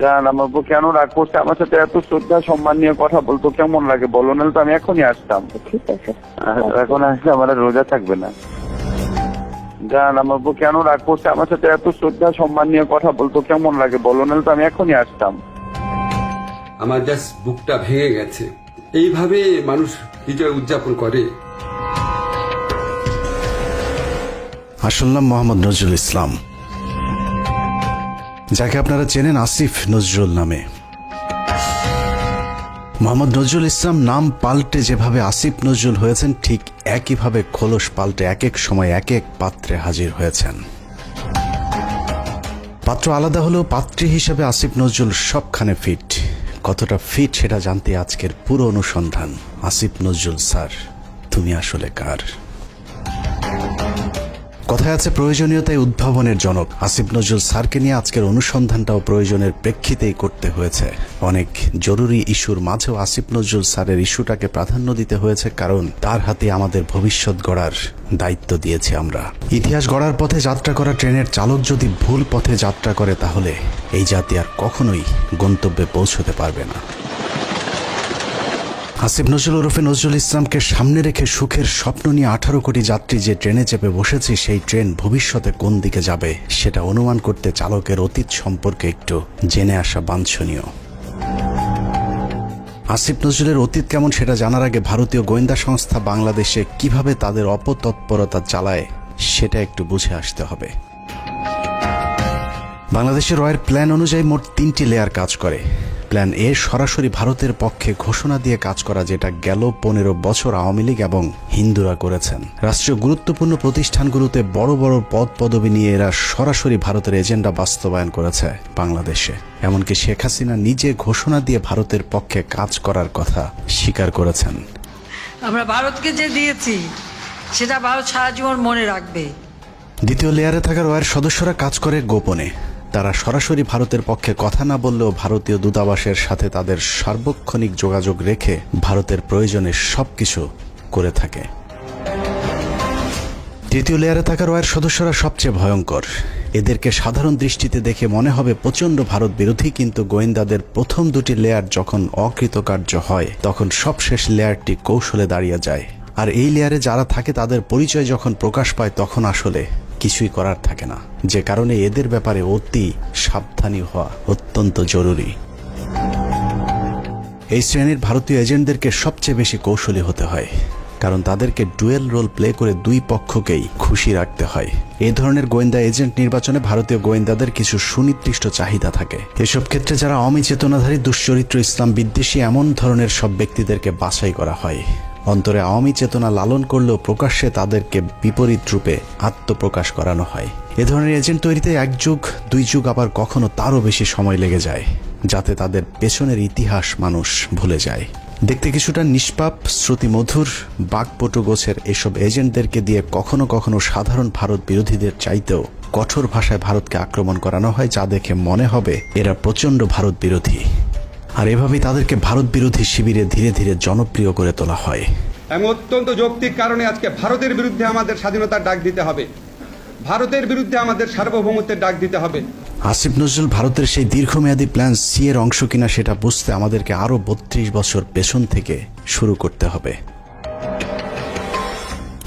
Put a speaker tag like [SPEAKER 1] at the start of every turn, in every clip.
[SPEAKER 1] জান আমার বউ কেন রাগ করছে, আমার সাথে এত শ্রদ্ধা সম্মান নিয়ে কথা বলতো কেমন লাগে বলো, নাহলে তো আমি এখনই আসতাম।
[SPEAKER 2] ঠিক আছে।
[SPEAKER 1] এখন আসলে আমার আর রোজা থাকবে না। জান আমার বউ কেন রাগ করছে, আমার সাথে এত শ্রদ্ধা সম্মান নিয়ে কথা বলতো কেমন লাগে বলো, নাহলে তো আমি এখনই আসতাম।
[SPEAKER 3] আমার জাস্ট বুকটা ভেঙে গেছে। এইভাবে মানুষ বিজয় উদযাপন করে।
[SPEAKER 4] আসল নাম মোহাম্মদ নজরুল ইসলাম, যাকে আপনারা চেনেন আসিফ নজরুল নামে। মোহাম্মদ নজরুল ইসলাম নাম পাল্টে যেভাবে আসিফ নজরুল হয়েছেন, ঠিক একইভাবে খোলস পাল্টে এক এক সময় এক এক পাত্রে হাজির হয়েছেন। পাত্র আলাদা হলেও পাত্রী হিসেবে আসিফ নজরুল সবখানে ফিট। কতটা ফিট সেটা জানতে আজকের পুরো অনুসন্ধান। আসিফ নজরুল স্যার, তুমি আসলে কার? কথায় আছে প্রয়োজনীয়তায় উদ্ভাবনের জনক। আসিফ নজরুল স্যারকে নিয়ে আজকের অনুসন্ধানটাও প্রয়োজনের প্রেক্ষিতেই করতে হয়েছে। অনেক জরুরি ইস্যুর মাঝেও আসিফ নজরুল স্যারের ইস্যুটাকে প্রাধান্য দিতে হয়েছে, কারণ তার হাতে আমাদের ভবিষ্যৎ গড়ার দায়িত্ব দিয়েছি আমরা। ইতিহাস গড়ার পথে যাত্রা করা ট্রেনের চালক যদি ভুল পথে যাত্রা করে, তাহলে এই জাতি আর কখনোই গন্তব্যে পৌঁছতে পারবে না। আসিফ নজরুল ওরফে নজরুল ইসলামকে সামনে রেখে সুখের স্বপ্ন নিয়ে 18 কোটি যাত্রী যে ট্রেনে চেপে বসেছে, সেই ট্রেন ভবিষ্যতে কোন দিকে যাবে সেটা অনুমান করতে চালকের অতীত সম্পর্কে একটু জেনে আসা বাঞ্ছনীয়। আসিফ নজরুলের অতীত কেমন সেটা জানার আগে ভারতীয় গোয়েন্দা সংস্থা বাংলাদেশে কিভাবে তাদের অপতৎপরতা চালায় সেটা একটু বুঝে আসতে হবে। বাংলাদেশের রয়ের প্ল্যান অনুযায়ী মোট 3টি লেয়ার কাজ করে। প্ল্যান এ সরাসরি ভারতের পক্ষে ঘোষণা দিয়ে কাজ করা, যেটা গেল 15 বছর আওয়ামী লীগ এবং হিন্দুরা করেছেন। রাষ্ট্রীয় গুরুত্বপূর্ণ প্রতিষ্ঠানগুলোতে বড় বড় পদ পদবি নিয়ে এরা সরাসরি ভারতের এজেন্ডা বাস্তবায়ন করেছে বাংলাদেশে। এমনকি শেখ হাসিনা নিজে ঘোষণা দিয়ে ভারতের পক্ষে কাজ করার কথা স্বীকার করেছেন।
[SPEAKER 5] আমরা ভারতকে যে দিয়েছি সেটা ভারত সারা জীবন মনে রাখবে।
[SPEAKER 4] দ্বিতীয় লেয়ারে থাকা রয়ের সদস্যরা কাজ করে গোপনে। তারা সরাসরি ভারতের পক্ষে কথা না বললেও ভারতীয় দূতাবাসের সাথে তাদের সার্বক্ষণিক যোগাযোগ রেখে ভারতের প্রয়োজনে সবকিছু করে থাকে। তৃতীয় লেয়ারে থাকা রয়ের সদস্যরা সবচেয়ে ভয়ঙ্কর। এদেরকে সাধারণ দৃষ্টিতে দেখে মনে হবে প্রচণ্ড ভারত বিরোধী, কিন্তু গোয়েন্দাদের প্রথম 2টি লেয়ার যখন অকৃতকার্য হয়, তখন সবশেষ লেয়ারটি কৌশলে দাঁড়িয়ে যায়। আর এই লেয়ারে যারা থাকে তাদের পরিচয় যখন প্রকাশ পায়, তখন আসলে কিছুই করার থাকে না। যে কারণে এদের ব্যাপারে অতি সাবধানী হওয়া অত্যন্ত জরুরি। এই শ্রেণীর ভারতীয় এজেন্টদেরকে সবচেয়ে বেশি কৌশলী হতে হয়, কারণ তাদেরকে ডুয়েল রোল প্লে করে দুই পক্ষকেই খুশি রাখতে হয়। এই ধরনের গোয়েন্দা এজেন্ট নির্বাচনে ভারতীয় গোয়েন্দাদের কিছু সুনির্দিষ্ট চাহিদা থাকে। এসব ক্ষেত্রে যারা আওয়ামী চেতনাধারী, দুশ্চরিত্র, ইসলাম বিদ্বেষী এমন ধরনের সব ব্যক্তিদেরকে বাছাই করা হয়। অন্তরে আওয়ামী চেতনা লালন করলেও প্রকাশ্যে তাদেরকে বিপরীত রূপে আত্মপ্রকাশ করানো হয়। এ ধরনের এজেন্ট তৈরিতে 1 যুগ 2 যুগ, আবার কখনো তারও বেশি সময় লেগে যায়, যাতে তাদের পেছনের ইতিহাস মানুষ ভুলে যায়। দেখতে কিছুটা নিষ্পাপ, শ্রুতিমধুর, বাকপটু গোছের এসব এজেন্টদেরকে দিয়ে কখনো কখনো সাধারণ ভারত বিরোধীদের চাইতেও কঠোর ভাষায় ভারতকে আক্রমণ করানো হয়, যা দেখে মনে হবে এরা প্রচণ্ড ভারত বিরোধী। আর এভাবেই তাদেরকে ভারত বিরোধী শিবিরে ধীরে ধীরে জনপ্রিয় করে তোলা হয়।
[SPEAKER 3] এবং অত্যন্ত যৌক্তিক কারণে আজকে ভারতের বিরুদ্ধে আমাদের স্বাধীনতার ডাক দিতে হবে, ভারতের বিরুদ্ধে আমাদের সার্বভৌমত্বের ডাক দিতে হবে।
[SPEAKER 4] আসিফ নজরুল ভারতের সেই দীর্ঘমেয়াদী প্ল্যান সি এর অংশ কিনা সেটা বুঝতে আমাদেরকে আরও 32 বছর পেছন থেকে শুরু করতে হবে।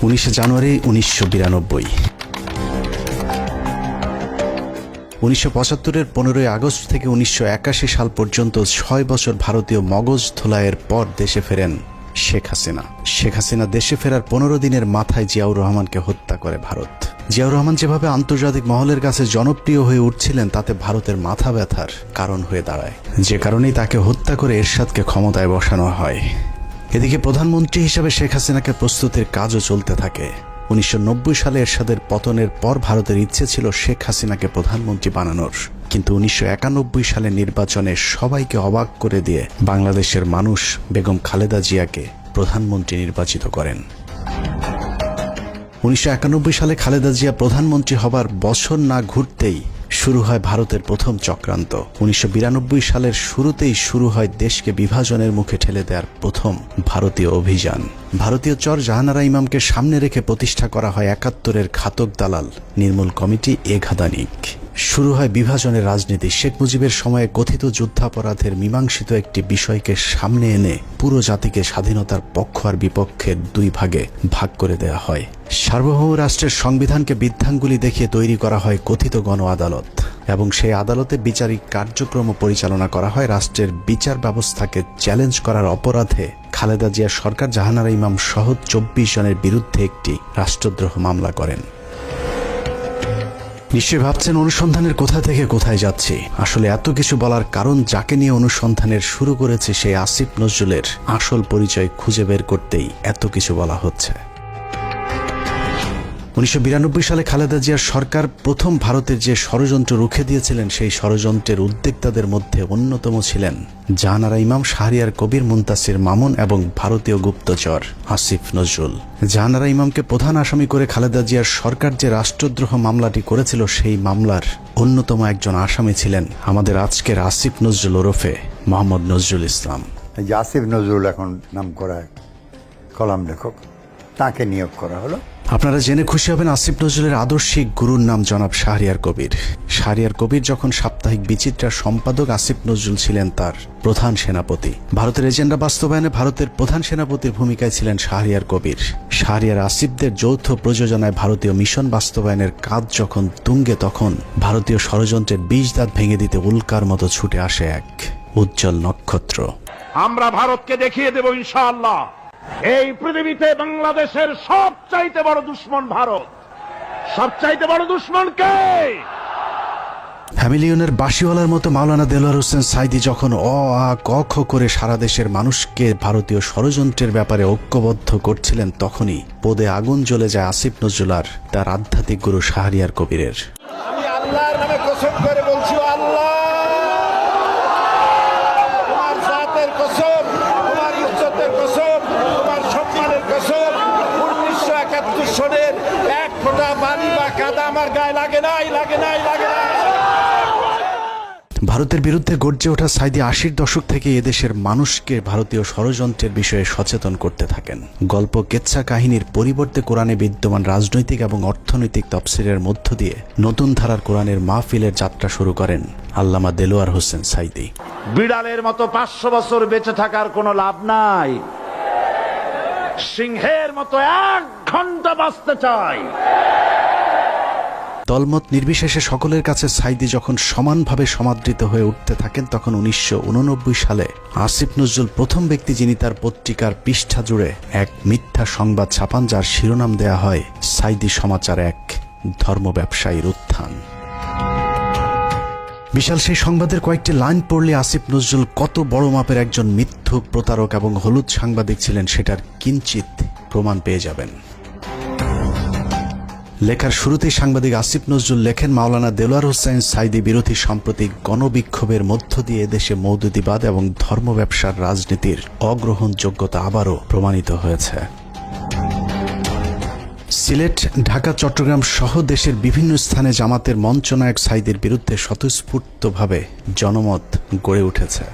[SPEAKER 4] 19 জানুয়ারি 1992। 1975-এর 15ই আগস্ট থেকে 1981 সাল পর্যন্ত 6 বছর ভারতীয় মগজ ধোলাইয়ের পর দেশে ফেরেন শেখ হাসিনা। শেখ হাসিনা দেশে ফেরার 15 দিনের মাথায় জিয়াউর রহমানকে হত্যা করে ভারত। জিয়াউর রহমান যেভাবে আন্তর্জাতিক মহলের কাছে জনপ্রিয় হয়ে উঠছিলেন, তাতে ভারতের মাথা ব্যথার কারণ হয়ে দাঁড়ায়, যে কারণেই তাকে হত্যা করে এরশাদকে ক্ষমতায় বসানো হয়। এদিকে প্রধানমন্ত্রী হিসেবে শেখ হাসিনাকে প্রস্তুতির কাজও চলতে থাকে। 1990 সালে এরশাদের পতনের পর ভারতের ইচ্ছে ছিল শেখ হাসিনাকে প্রধানমন্ত্রী বানানোর, কিন্তু 1991 সালে নির্বাচনে সবাইকে অবাক করে দিয়ে বাংলাদেশের মানুষ বেগম খালেদা জিয়াকে প্রধানমন্ত্রী নির্বাচিত করেন। 1991 সালে খালেদা জিয়া প্রধানমন্ত্রী হবার বছর না ঘুরতেই শুরু হয় ভারতের প্রথম চক্রান্ত। 1992 সালের শুরুতেই শুরু হয় দেশকে বিভাজনের মুখে ঠেলে দেওয়ার প্রথম ভারতীয় অভিযান। ভারতীয় চর জাহানারা ইমামকে সামনে রেখে প্রতিষ্ঠা করা হয় 71-এর ঘাতক দালাল নির্মূল কমিটি এঘাদানিক। শুরু হয় বিভাজনের রাজনীতি। শেখ মুজিবের সময়ে কথিত যুদ্ধাপরাধের মীমাংসিত একটি বিষয়কে সামনে এনে পুরো জাতিকে স্বাধীনতার পক্ষ আর বিপক্ষের দুই ভাগে ভাগ করে দেয়া হয়। সার্বভৌম রাষ্ট্রের সংবিধানকে বৃদ্ধাঙ্গুলি দেখিয়ে তৈরি করা হয় কথিত গণ আদালত, এবং সেই আদালতে বিচারিক কার্যক্রম পরিচালনা করা হয় রাষ্ট্রের বিচার ব্যবস্থাকে চ্যালেঞ্জ করার অপরাধে খালেদা জিয়া সরকার জাহানারা ইমাম সহ 24 জনের বিরুদ্ধে একটি রাষ্ট্রদ্রোহ মামলা করেন। নিশ্চয়ই ভাবছেন অনুসন্ধানের কোথা থেকে কোথায় যাচ্ছি। আসলে এত কিছু বলার কারণ, যাকে নিয়ে অনুসন্ধানের শুরু করেছে সেই আসিফ নজরুলের আসল পরিচয় খুঁজে বের করতেই এত কিছু বলা হচ্ছে। 1992 সালে খালেদা জিয়ার সরকার প্রথম ভারতের যে ষড়যন্ত্র রুখে দিয়েছিলেন, সেই ষড়যন্ত্রের উদ্যোক্তাদের মধ্যে অন্যতম ছিলেন জাহানারা ইমাম, শাহরিয়ার কবির, মুনতাসির মামুন এবং ভারতীয় গুপ্তচর আসিফ নজরুল। জাহানারা ইমামকে প্রধান আসামি করে খালেদা জিয়ার সরকার যে রাষ্ট্রদ্রোহ মামলাটি করেছিল, সেই মামলার অন্যতম একজন আসামি ছিলেন আমাদের আজকের আসিফ নজরুল ওরফে মোহাম্মদ নজরুল ইসলাম।
[SPEAKER 2] এই যে আসিফ নজরুল এখন নাম করা কলাম লেখক, তাকে নিয়োগ করা হলো।
[SPEAKER 4] আপনারা জেনে খুশি হবেন, আসিফ নজরুলের আদর্শিক গুরুর নাম জনাব শাহরিয়ার কবির। শাহরিয়ার কবির যখন সাপ্তাহিক বিচিত্রার সম্পাদক, আসিফ নজরুল ছিলেন তার প্রধান সেনাপতি। ভারতের এজেন্ডা বাস্তবায়নে ভারতের প্রধান সেনাপতির ভূমিকায় ছিলেন শাহরিয়ার কবির। শাহরিয়ার আসিফদের যৌথ প্রযোজনায় ভারতীয় মিশন বাস্তবায়নের কাজ যখন তুঙ্গে, তখন ভারতীয় ষড়যন্ত্রের 20 দাঁত ভেঙে দিতে উল্কার মতো ছুটে আসে এক উজ্জ্বল নক্ষত্র।
[SPEAKER 6] আমরা ভারতকে দেখিয়ে দেব ইনশাআল্লাহ, এই পৃথিবীতে বাংলাদেশের সবচাইতে বড় দুশ্মন ভারত। সবচাইতে বড় দুশ্মন কে?
[SPEAKER 4] হ্যামিলিয়নের বাঁশিওয়ালার মতো মাওলানা দেলোয়ার হোসেন সাইদি যখন অ আ ক খ করে সারা দেশের মানুষকে ভারতীয় ষড়যন্ত্রের ব্যাপারে ঐক্যবদ্ধ করছিলেন, তখনই পদে আগুন জ্বলে যায় আসিফ নজরুল আর তার আধ্যাত্মিক গুরু শাহরিয়ার কবিরের।
[SPEAKER 6] আমি আল্লাহর নামে কসম করে বলছি, আল্লাহ তোমার জাতের কসম, তোমার ইজ্জতের কসম, তোমার সম্মানের কসম, 1971 সনের এক ফোঁটা পানি বা কাদা আমার গায়ে লাগে নাই, লাগে নাই, লাগে নাই।
[SPEAKER 4] ভারতের বিরুদ্ধে গর্জে ওঠা সাইদি 80-র দশক থেকে এদেশের মানুষকে ভারতীয় ষড়যন্ত্রের বিষয়ে সচেতন করতে থাকেন। গল্প, কেচ্ছা কাহিনীর পরিবর্তে কোরআনে বিদ্যমান রাজনৈতিক এবং অর্থনৈতিক তফসিরের মধ্য দিয়ে নতুন ধারার কোরআনের মাহফিলের যাত্রা শুরু করেন আল্লামা দেলোয়ার হোসেন সাইদি।
[SPEAKER 6] বিড়ালের মতো 500 বছর বেঁচে থাকার কোনো লাভ নাই, সিংহের মতো 1 ঘন্টা বাঁচতে চাই।
[SPEAKER 4] দলমত নির্বিশেষে সকলের কাছে সাইদি যখন সমানভাবে সমাদৃত হয়ে উঠতে থাকেন, তখন 1989 সালে আসিফ নজরুল প্রথম ব্যক্তি যিনি তার পত্রিকার পৃষ্ঠা জুড়ে এক মিথ্যা সংবাদ ছাপান, যার শিরোনাম দেয়া হয় সাইদি সমাচার, এক ধর্ম ব্যবসায়ীর উত্থান। বিশাল সেই সংবাদের কয়েকটি লাইন পড়লে আসিফ নজরুল কত বড় মাপের একজন মিথ্যুক, প্রতারক এবং হলুদ সাংবাদিক ছিলেন সেটার কিঞ্চিত প্রমাণ পেয়ে যাবেন। লেখার শুরুতেই সাংবাদিক আসিফ নজরুল লেখেন, মাওলানা দেলোয়ার হোসেন সাইদি বিরোধী সাম্প্রতিক গণবিক্ষোভের মধ্য দিয়ে দেশে মৌদুদিবাদ এবং ধর্ম ব্যবসার রাজনীতির অগ্রহণযোগ্যতা আবারও প্রমাণিত হয়েছে। সিলেট, ঢাকা, চট্টগ্রাম সহ দেশের বিভিন্ন স্থানে জামাতের মঞ্চনায়ক সাইদির বিরুদ্ধে স্বতঃস্ফূর্তভাবে জনমত গড়ে উঠেছে।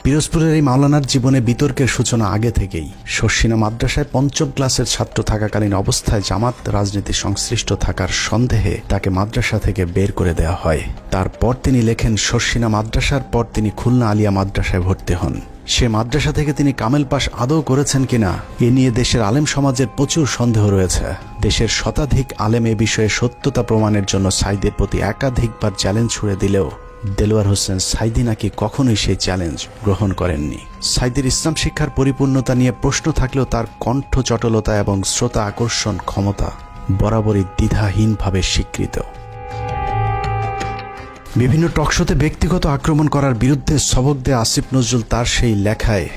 [SPEAKER 4] পিরোজপুরের এই মাওলানার জীবনে বিতর্কের সূচনা আগে থেকেই। শর্ষিনা মাদ্রাসায় 5ম ক্লাসের ছাত্র থাকাকালীন অবস্থায় জামাত রাজনীতি সংশ্লিষ্ট থাকার সন্দেহে তাকে মাদ্রাসা থেকে বের করে দেওয়া হয়। তারপর তিনি লেখেন, শর্ষিনা মাদ্রাসার পর তিনি খুলনা আলিয়া মাদ্রাসায় ভর্তি হন। সে মাদ্রাসা থেকে তিনি কামেল পাশ আদৌ করেছেন কিনা এ নিয়ে দেশের আলেম সমাজের প্রচুর সন্দেহ রয়েছে। দেশের শতাধিক আলেম এ বিষয়ে সত্যতা প্রমাণের জন্য সাইদের প্রতি একাধিকবার চ্যালেঞ্জ ছুড়ে দিলেও দেলোয়ার হোসেন সাইদি নাকি কখনোই সেই চ্যালেঞ্জ গ্রহণ করেননি। সাইদির ইসলাম শিক্ষার পরিপূর্ণতা নিয়ে প্রশ্ন থাকলেও তার কণ্ঠ চটলতা এবং শ্রোতা আকর্ষণ ক্ষমতা বরাবরই দ্বিধাহীনভাবে স্বীকৃত। বিভিন্ন টকশোতে ব্যক্তিগত আক্রমণ করার বিরুদ্ধে সবক দেয়া আসিফ নজরুল তার সেই লেখায়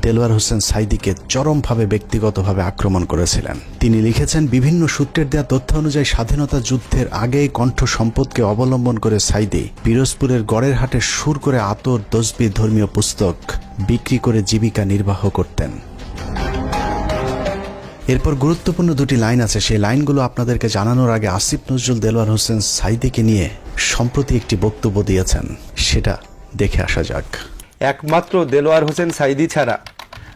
[SPEAKER 4] দেলোয়ার হোসেন সাইদিকে চরমভাবে ব্যক্তিগতভাবে আক্রমণ করেছিলেন। তিনি লিখেছেন, বিভিন্ন সূত্রের দেয়া তথ্য অনুযায়ী স্বাধীনতা যুদ্ধের আগেই কণ্ঠ সম্পদকে অবলম্বন করে সাইদি পিরোজপুরের গড়ের হাটে সুর করে আতর, তসবিহ, ধর্মীয় পুস্তক বিক্রি করে জীবিকা নির্বাহ করতেন। এরপর গুরুত্বপূর্ণ দুটি লাইন আছে, সেই লাইনগুলো আপনাদেরকে জানানোর আগে আসিফ নজরুল দেলোয়ার হোসেন সাইদিকে নিয়ে সম্প্রতি একটি বক্তব্য দিয়েছেন, সেটা দেখে আসা যাক।
[SPEAKER 7] একমাত্র দেলোয়ার হোসেন সাইদি ছাড়া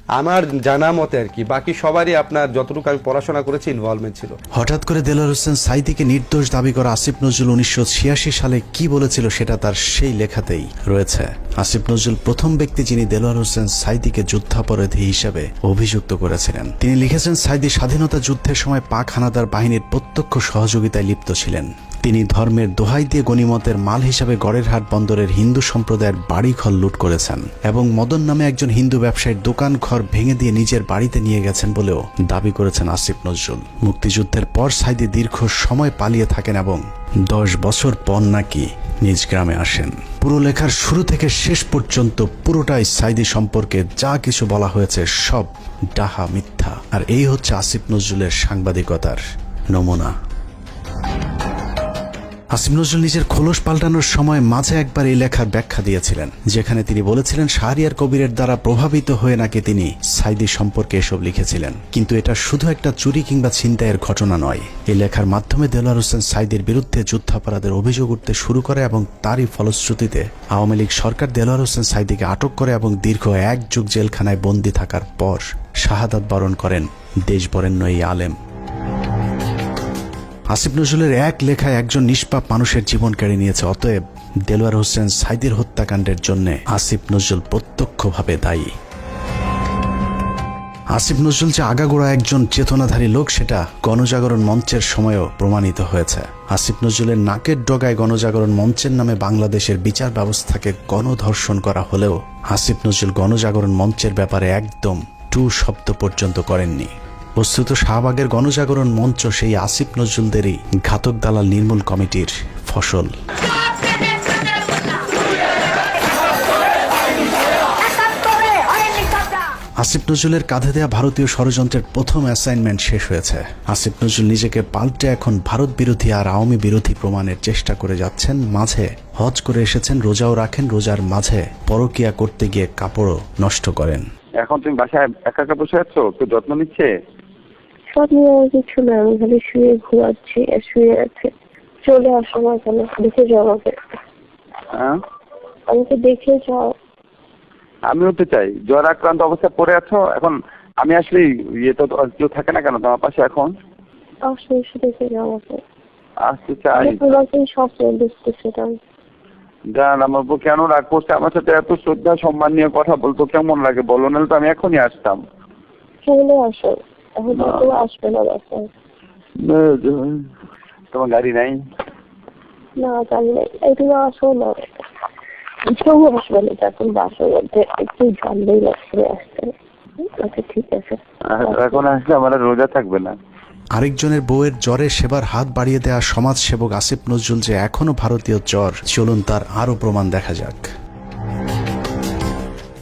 [SPEAKER 7] আমার জানা মতে আর কি, বাকি সবারই আপনার যতটুকু আমি পড়াশোনা করেছি ইনভলভমেন্ট ছিল।
[SPEAKER 4] হঠাৎ করে দেলোয়ার হোসেন সাঈদীকে নির্দোষ দাবি করা আসিফ নজরুল 1986 সালে কি বলেছিল সেটা তার সেই লেখাতেই রয়েছে। আসিফ নজরুল প্রথম ব্যক্তি যিনি দেলোয়ার হোসেন সাঈদীকে যুদ্ধাপরাধী হিসেবে অভিযুক্ত করেছিলেন। তিনি লিখেছেন, সাঈদী স্বাধীনতা যুদ্ধের সময় পাক হানাদার বাহিনীর প্রত্যক্ষ সহযোগিতায় লিপ্ত ছিলেন। তিনি ধর্মের দোহাই দিয়ে গনিমতের মাল হিসাবে গড়েরহাট বন্দরের হিন্দু সম্প্রদায়ের বাড়িঘর লুট করেছেন এবং মদন নামে একজন হিন্দু ব্যবসায়ীর দোকান ঘর ভেঙে দিয়ে নিজের বাড়িতে নিয়ে গেছেন বলেও দাবি করেছেন আসিফ নজরুল। মুক্তিযুদ্ধের পর সাঈদী দীর্ঘ সময় পালিয়ে থাকেন এবং 10 বছর পর নাকি নিজ গ্রামে আসেন। পুরো লেখার শুরু থেকে শেষ পর্যন্ত পুরোটাই সাঈদী সম্পর্কে যা কিছু বলা হয়েছে সব ডাহা মিথ্যা। আর এই হচ্ছে আসিফ নজরুলের সাংবাদিকতার নমুনা। আসিফ নজরুল নিজের খোলস পাল্টানোর সময় মাঝে একবার এই লেখার ব্যাখ্যা দিয়েছিলেন, যেখানে তিনি বলেছিলেন শাহরিয়ার কবিরের দ্বারা প্রভাবিত হয়ে নাকি তিনি সাঈদী সম্পর্কে এসব লিখেছিলেন। কিন্তু এটা শুধু একটা চুরি কিংবা ছিনতাইয়ের ঘটনা নয়। এই লেখার মাধ্যমে দেলোয়ার হোসেন সাঈদীর বিরুদ্ধে যুদ্ধাপরাধের অভিযোগ উঠতে শুরু করে এবং তারই ফলশ্রুতিতে আওয়ামী লীগ সরকার দেলোয়ার হোসেন সাঈদীকে আটক করে এবং দীর্ঘ 1 যুগ জেলখানায় বন্দী থাকার পর শাহাদাত বরণ করেন দেশবরেণ্য এই আলেম। আসিফ নজরুলের এক লেখায় একজন নিষ্পাপ মানুষের জীবন কেড়ে নিয়েছে। অতএব দেলোয়ার হোসেন সাঈদীর হত্যাকাণ্ডের জন্য আসিফ নজরুল প্রত্যক্ষভাবে দায়ী। আসিফ নজরুল যে আগাগোড়া একজন চেতনাধারী লোক সেটা গণজাগরণ মঞ্চের সময়ও প্রমাণিত হয়েছে। আসিফ নজরুলের নাকের ডগায় গণজাগরণ মঞ্চের নামে বাংলাদেশের বিচার ব্যবস্থাকে গণধর্ষণ করা হলেও আসিফ নজরুল গণজাগরণ মঞ্চের ব্যাপারে একদম টু শব্দ পর্যন্ত করেননি। বস্তুত শাহবাগের গণজাগরণ মঞ্চ সেই আসিফ নজরুলদেরই ঘাতক দালাল নির্মূল কমিটির ফসল। আসিফ নজরুলের কাঁধে দেয়া ভারতীয় ষড়যন্ত্রের প্রথম অ্যাসাইনমেন্ট শেষ হয়েছে। আসিফ নজরুল নিজেকে পাল্টে এখন ভারত বিরোধী আর আওয়ামী বিরোধী প্রমাণের চেষ্টা করে যাচ্ছেন। মাঝে হজ করে এসেছেন, রোজাও রাখেন, রোজার মাঝে পরকিয়া করতে গিয়ে কাপড়ও নষ্ট করেন।
[SPEAKER 1] এখন তুমি বাসায় একা একা বসে আছো, কেউ যত্ন নিচ্ছে?
[SPEAKER 8] স্বপ্ন কিছু না, আমি খালি শুয়ে ঘুমাচ্ছি আর শুয়ে আছে। চলে আসো না কেন, দেখে যাও আমাকে।
[SPEAKER 1] হ্যাঁ,
[SPEAKER 8] আমাকে দেখে যাও।
[SPEAKER 1] আমিও তো চাই। জ্বর আক্রান্ত অবস্থায় পড়ে আছো এখন। আমি আসলে ইয়ে তো কেউ থাকে না কেন তোমার পাশে এখন?
[SPEAKER 8] আসো, এসে দেখে যাও আমাকে।
[SPEAKER 1] আসতে চাই।
[SPEAKER 8] তোমাকে স্বপ্ন দেখতেছিলাম।
[SPEAKER 1] জান, আমার বউ কেন রাগ করছে? আমার সাথে এত শ্রদ্ধা সম্মান নিয়ে কথা বলতো কেমন লাগে বলো, নাহলে তো আমি এখনই আসতাম।
[SPEAKER 8] চলে আসো, এখন তো আসবে না বাসায়।
[SPEAKER 1] তোমার গাড়ি নাই?
[SPEAKER 8] না, জানি না। তুমি আসো না, কেউ আসবে না। এখন বাসার মধ্যে একটু জানলেই লাগছে আসতে। আচ্ছা ঠিক আছে,
[SPEAKER 1] এখন আসলে আমার রোজা থাকবে না।
[SPEAKER 4] আরেকজনের বউয়ের জ্বরে সেবার হাত বাড়িয়ে দেওয়া সমাজসেবক আসিফ নজরুল যে এখনো ভারতীয় জ্বর, চলুন তার আরো প্রমাণ দেখা যাক।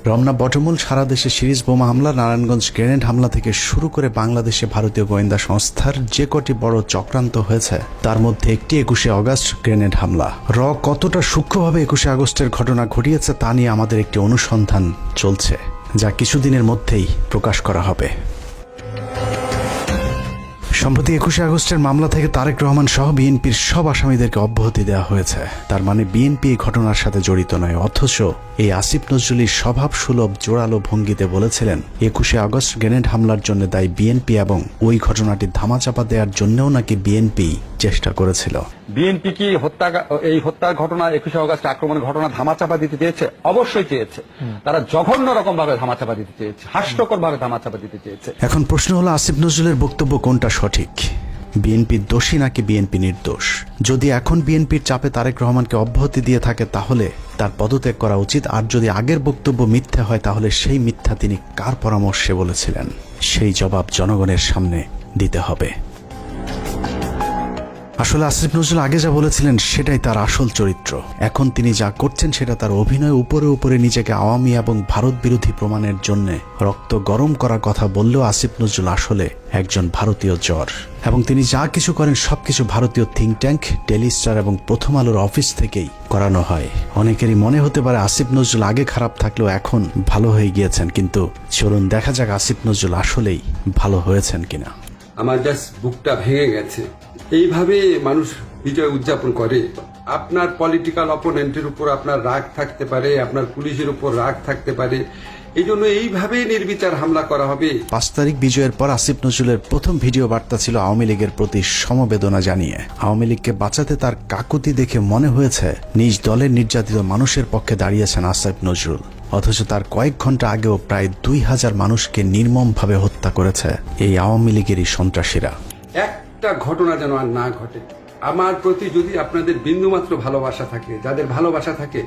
[SPEAKER 4] রমনা বটমূল সারা দেশে সিরিজ বোমা হামলা, নারায়ণগঞ্জ গ্রেনেড হামলা থেকে শুরু করে বাংলাদেশে ভারতীয় গোয়েন্দা সংস্থার যে কটি বড় চক্রান্ত হয়েছে তার মধ্যে একটি 21শে আগস্ট গ্রেনেড হামলা। কতটা সূক্ষ্মভাবে 21শে আগস্টের ঘটনা ঘটিয়েছে তা নিয়ে আমাদের একটি অনুসন্ধান চলছে, যা কিছুদিনের মধ্যেই প্রকাশ করা হবে। সম্প্রতি 21শে আগস্টের মামলা থেকে তারেক রহমান সহ বিএনপির সব আসামিদেরকে অব্যাহতি দেওয়া হয়েছে। তার মানে বিএনপি এই ঘটনার সাথে জড়িত নয়। অথচ এই আসিফ নজরুলের স্বভাব সুলভ জোরালো ভঙ্গিতে বলেছিলেন 21শে আগস্ট গ্রেনেড হামলার জন্য দায়ী বিএনপি এবং ওই ঘটনাটি ধামাচাপা দেওয়ার জন্যও নাকি বিএনপি চেষ্টা করেছিল।
[SPEAKER 9] বিএনপি কি এই হত্যার ঘটনা 21শে আগস্ট আক্রমণের ঘটনা ধামাচাপা দিতে চেয়েছে? অবশ্যই চেয়েছে। তারা জঘন্য রকম ভাবে ধামাচাপা দিতে চেয়েছে, হাস্যকর ভাবে ধামাচাপা দিতে চেয়েছে।
[SPEAKER 4] এখন প্রশ্ন হলো আসিফ নজরুলের বক্তব্য কোনটা সঠিক? বিএনপি দোষী নাকি বিএনপি নির্দোষ? যদি এখন বিএনপির চাপে তারেক রহমানকে অব্যাহতি দিয়ে থাকে তাহলে তার পদত্যাগ করা উচিত। আর যদি আগের বক্তব্য মিথ্যা হয় তাহলে সেই মিথ্যা তিনি কার পরামর্শে বলেছিলেন সেই জবাব জনগণের সামনে দিতে হবে। আসলে আসিফ নজরুল আগে যা বলেছিলেন সেটাই তার আসল চরিত্র। এখন তিনি যা করছেন সেটা তার অভিনয়। উপরে উপরে নিজেকে আওয়ামী এবং ভারত বিরোধী প্রমাণের জন্য রক্ত গরম করার কথা বললেও আসিফ নজরুল আসলে একজন ভারতীয় জ্বর এবং তিনি যা কিছু করেন সবকিছু ভারতীয় থিঙ্ক ট্যাঙ্ক, ডেইলি স্টার এবং প্রথম আলোর অফিস থেকেই করানো হয়। অনেকেরই মনে হতে পারে আসিফ নজরুল আগে খারাপ থাকলেও এখন ভালো হয়ে গিয়েছেন, কিন্তু চলুন দেখা যাক আসিফ নজরুল আসলেই ভালো হয়েছেন কিনা।
[SPEAKER 10] আমার জাস্ট বুকটা ভেঙে গেছে। এইভাবে মানুষ বিজয় উদযাপন করে। আপনার পলিটিক্যাল অপোনেন্টের উপর আপনার রাগ থাকতে পারে, আপনার পুলিশের উপর রাগ থাকতে পারে, এই জন্য এইভাবে নির্বিচার হামলা করা হবে।
[SPEAKER 4] 5 তারিখ বিজয়ের পর আসিফ নজরুলের প্রথম ভিডিও বার্তা ছিল আওয়ামী লীগের প্রতি সমবেদনা জানিয়ে। আওয়ামী লীগকে বাঁচাতে তার কাকুতি দেখে মনে হয়েছে নিজ দলের নির্যাতিত মানুষের পক্ষে দাঁড়িয়েছেন আসিফ নজরুল। অথচ তার কয়েক ঘন্টা আগেও প্রায় 2000 মানুষকে নির্মমভাবে হত্যা করেছে এই আওয়ামী লীগেরই সন্ত্রাসীরা।
[SPEAKER 10] একটা ঘটনা যেন আর না ঘটে। আমার প্রতি যদি আপনাদের বিন্দুমাত্র ভালোবাসা থাকে, যাদের ভালোবাসা থাকে,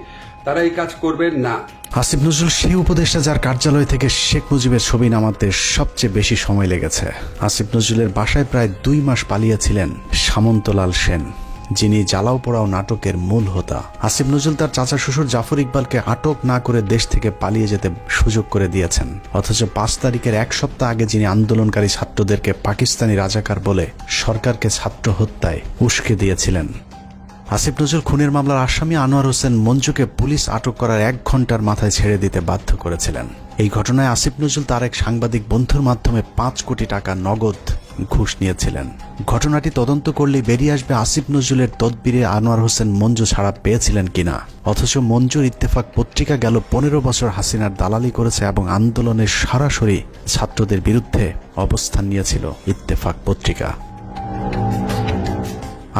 [SPEAKER 10] তারা এই কাজ করবেন না।
[SPEAKER 4] আসিফ নজরুল সেই উপদেষ্টা যার কার্যালয় থেকে শেখ মুজিবের ছবি নামাতে সবচেয়ে বেশি সময় লেগেছে। আসিফ নজরুলের বাসায় প্রায় 2 মাস পালিয়েছিলেন সামন্তলাল সেন, যিনি জ্বালাও পোড়াও নাটকের মূল হোতা। আসিফ নজরুল তার চাচা শ্বশুর জাফর ইকবালকে আটক না করে দেশ থেকে পালিয়ে যেতে সুযোগ করে দিয়েছেন। অথচ 5 তারিখের 1 সপ্তাহ আগে যিনি আন্দোলনকারী ছাত্রদেরকে পাকিস্তানি রাজাকার বলে সরকারকে ছাত্র হত্যায় উস্কে দিয়েছিলেন। আসিফ নজরুল খুনের মামলার আসামি আনোয়ার হোসেন মঞ্জুকে পুলিশ আটক করার 1 ঘন্টার মাথায় ছেড়ে দিতে বাধ্য করেছিলেন। এই ঘটনায় আসিফ নজরুল তার এক সাংবাদিক বন্ধুর মাধ্যমে 5 কোটি টাকা নগদ ঘুষ নিয়েছিলেন। ঘটনাটি তদন্ত করলেই বেরিয়ে আসবে আসিফ নজরুলের তদবিরে আনোয়ার হোসেন মঞ্জু ছাড়া পেয়েছিলেন কিনা। অথচ মঞ্জুর ইত্তেফাক পত্রিকা গেল 15 বছর হাসিনার দালালি করেছে এবং আন্দোলনের সরাসরি ছাত্রদের বিরুদ্ধে অবস্থান নিয়েছিল ইত্তেফাক পত্রিকা।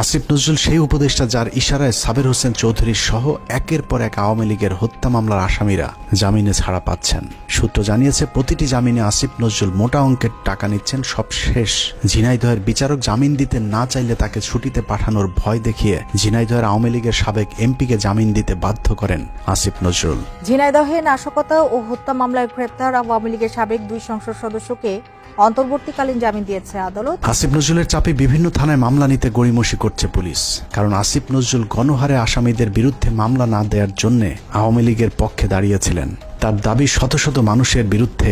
[SPEAKER 4] আসিফ নজরুল সেই উপদেষ্টা যার ইশারায় সাবের হোসেন চৌধুরী সহ একের পর এক আওয়ামী লীগের হত্যা মামলার আসামিরা জামিনে ছাড়া পাচ্ছেন। সূত্র জানিয়েছে প্রতিটি জামিনে আসিফ নজরুল মোটা অঙ্কের টাকা নিচ্ছেন। সব শেষ ঝিনাইদহের বিচারক জামিন দিতে না চাইলে তাকে ছুটিতে পাঠানোর ভয় দেখিয়ে ঝিনাইদহের আওয়ামী লীগের সাবেক এমপিকে জামিন দিতে বাধ্য করেন আসিফ নজরুল।
[SPEAKER 11] ঝিনাইদহে নাশকতা ও হত্যা মামলায় গ্রেপ্তার আওয়ামী লীগের সাবেক 2 সংসদ সদস্যকে অন্তর্বর্তীকালীন জামিন দিয়েছে আদালত।
[SPEAKER 4] আসিফ নজরুলের চাপে বিভিন্ন থানায় মামলা নিতে গড়িমসি করছে পুলিশ। কারণ আসিফ নজরুল গণহারে আসামিদের বিরুদ্ধে মামলা না দেওয়ার জন্য আওয়ামী লীগের পক্ষে দাঁড়িয়েছিলেন। তার দাবি শত শত মানুষের বিরুদ্ধে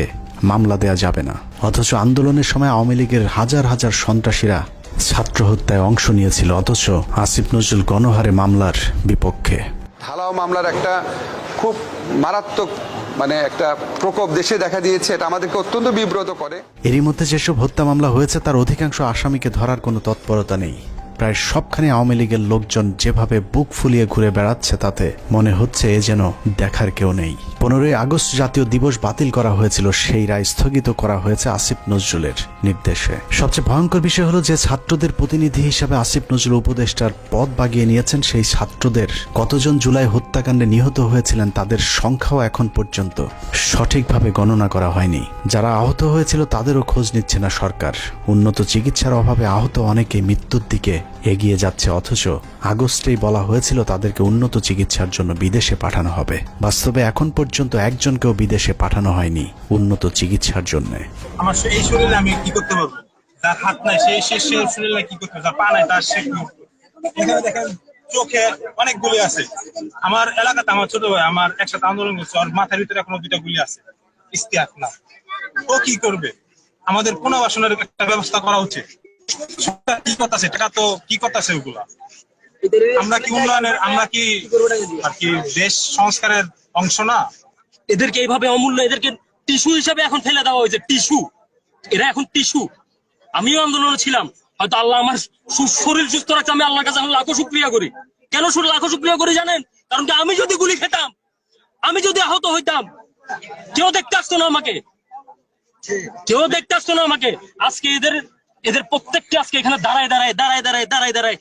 [SPEAKER 4] মামলা দেয়া যাবে না। অথচ আন্দোলনের সময় আওয়ামী লীগের হাজার হাজার সন্ত্রাসীরা ছাত্র হত্যায় অংশ নিয়েছিল। অথচ আসিফ নজরুল গণহারে মামলার বিপক্ষে।
[SPEAKER 7] ঢালাও মামলার একটা খুব মারাত্মক একটা প্রকোপ দেশে দেখা দিয়েছে। এটা আমাদেরকে অত্যন্ত বিব্রত করে।
[SPEAKER 4] এরই মধ্যে যেসব হত্যা মামলা হয়েছে তার অধিকাংশ আসামিকে ধরার কোনো তৎপরতা নেই। প্রায় সবখানে আওয়ামী লীগের লোকজন যেভাবে বুক ফুলিয়ে ঘুরে বেড়াচ্ছে তাতে মনে হচ্ছে এ যেন দেখার কেউ নেই। 15ই আগস্ট জাতীয় দিবস বাতিল করা হয়েছিল, সেই রায় স্থগিত করা হয়েছে আসিফ নজরুলের নির্দেশে। সবচেয়ে ভয়ঙ্কর বিষয় হলো যে ছাত্রদের প্রতিনিধি হিসেবে আসিফ নজরুল উপদেষ্টার পদ বাগিয়ে নিয়েছেন। সেই ছাত্রদের কতজন জুলাই হত্যাকাণ্ডে নিহত হয়েছিলেন তাদের সংখ্যাও এখন পর্যন্ত সঠিকভাবে গণনা করা হয়নি। যারা আহত হয়েছিল তাদেরও খোঁজ নিচ্ছে না সরকার। উন্নত চিকিৎসার অভাবে আহত অনেকেই মৃত্যুর দিকে এগিয়ে যাচ্ছে। অথচ আগস্টেই বলা হয়েছিল তাদেরকে উন্নত চিকিৎসার জন্য বিদেশে পাঠানো হবে। বাস্তবে এখন পর্যন্ত একজনকেও বিদেশে পাঠানো হয়নি উন্নত চিকিৎসার জন্য।
[SPEAKER 12] আমার এই শরীরে আমি কি করতে পারবো? যার হাত নাই সে শরীরে কি করতে পারবে? যার পা নাই তার সে কি? এখানে দেখেন চোখে অনেক গুলি আছে। আমার এলাকাতে আমার ছোট ভাই আমার একসাথে আন্দোলন করছে, ওর মাথার ভিতরে এখনো 2টা গুলি আছে। ইস্তিয়াক না, ও কি করবে? আমাদের পুনর্বাসনের একটা ব্যবস্থা করা উচিত। কি করতেছে টাকা তো কি করতেছে ওগুলা? আমরা কি উন্নয়নের, আমরা কি আর কি দেশ সংস্কারের অংশ না?
[SPEAKER 13] এদেরকে এইভাবে অমূল্য, এদেরকে টিস্যু হিসাবে এখন ফেলে দেওয়া হয়েছে। টিস্যু, এরা এখন টিস্যু। আমিও আন্দোলনে ছিলাম, হয়তো আল্লাহ আমার শরীর সুস্থ রাখছে, আমি আল্লাহর কাছে লাখো শুকরিয়া করি। কেন লাখো শুকরিয়া করি জানেন? কারণ কি আমি যদি গুলি খেতাম, আমি যদি আহত হইতাম, কেউ দেখতে আসতো না আমাকে, কেউ দেখতে আসতো না আমাকে। আজকে এদের প্রত্যেকটি আজকে এখানে দাঁড়ায়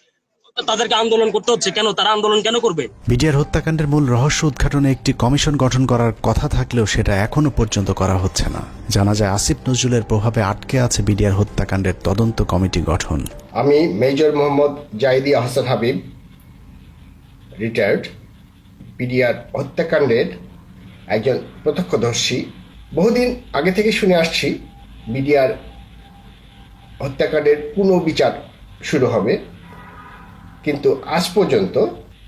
[SPEAKER 13] তাদেরকে আন্দোলন করতে হচ্ছে। কেন তারা আন্দোলন কেন করবে?
[SPEAKER 4] বিডিআর হত্যাকাণ্ডের মূল রহস্য উদ্ঘাটনে একটি কমিশন গঠন করার কথা থাকলেও সেটা এখনো পর্যন্ত করা হচ্ছে না। জানা যায় আসিফ নজরুলের প্রভাবে আটকে আছে বিডিআর হত্যাকাণ্ডের তদন্ত কমিটি গঠন।
[SPEAKER 14] আমি major Mohammad Zahidi Ahsan Habib, retired, BDR হত্যাকাণ্ডের একজন প্রত্যক্ষদর্শী। বহুদিন আগে থেকে শুনে আসছি বিডিআর হত্যাকাণ্ডের পুনর্বিচার শুরু হবে, কিন্তু আজ পর্যন্ত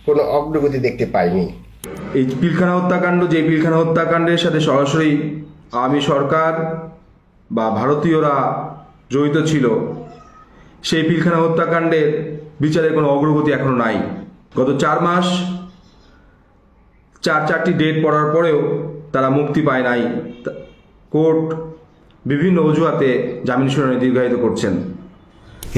[SPEAKER 14] কোনো অগ্রগতি দেখতে পাইনি।
[SPEAKER 15] এই পিলখানা হত্যাকাণ্ড, যে পিলখানা হত্যাকাণ্ডের সাথে সরাসরি আওয়ামী সরকার বা ভারতীয়রা জড়িত ছিল, সেই পিলখানা হত্যাকাণ্ডের বিচারের কোনো অগ্রগতি এখনো নাই। গত 4 মাস 4টি ডেট পড়ার পরেও তারা মুক্তি পায় নাই। কোর্ট বিভিন্ন অজুহাতে জামিন শুনানি দীর্ঘায়িত করছেন।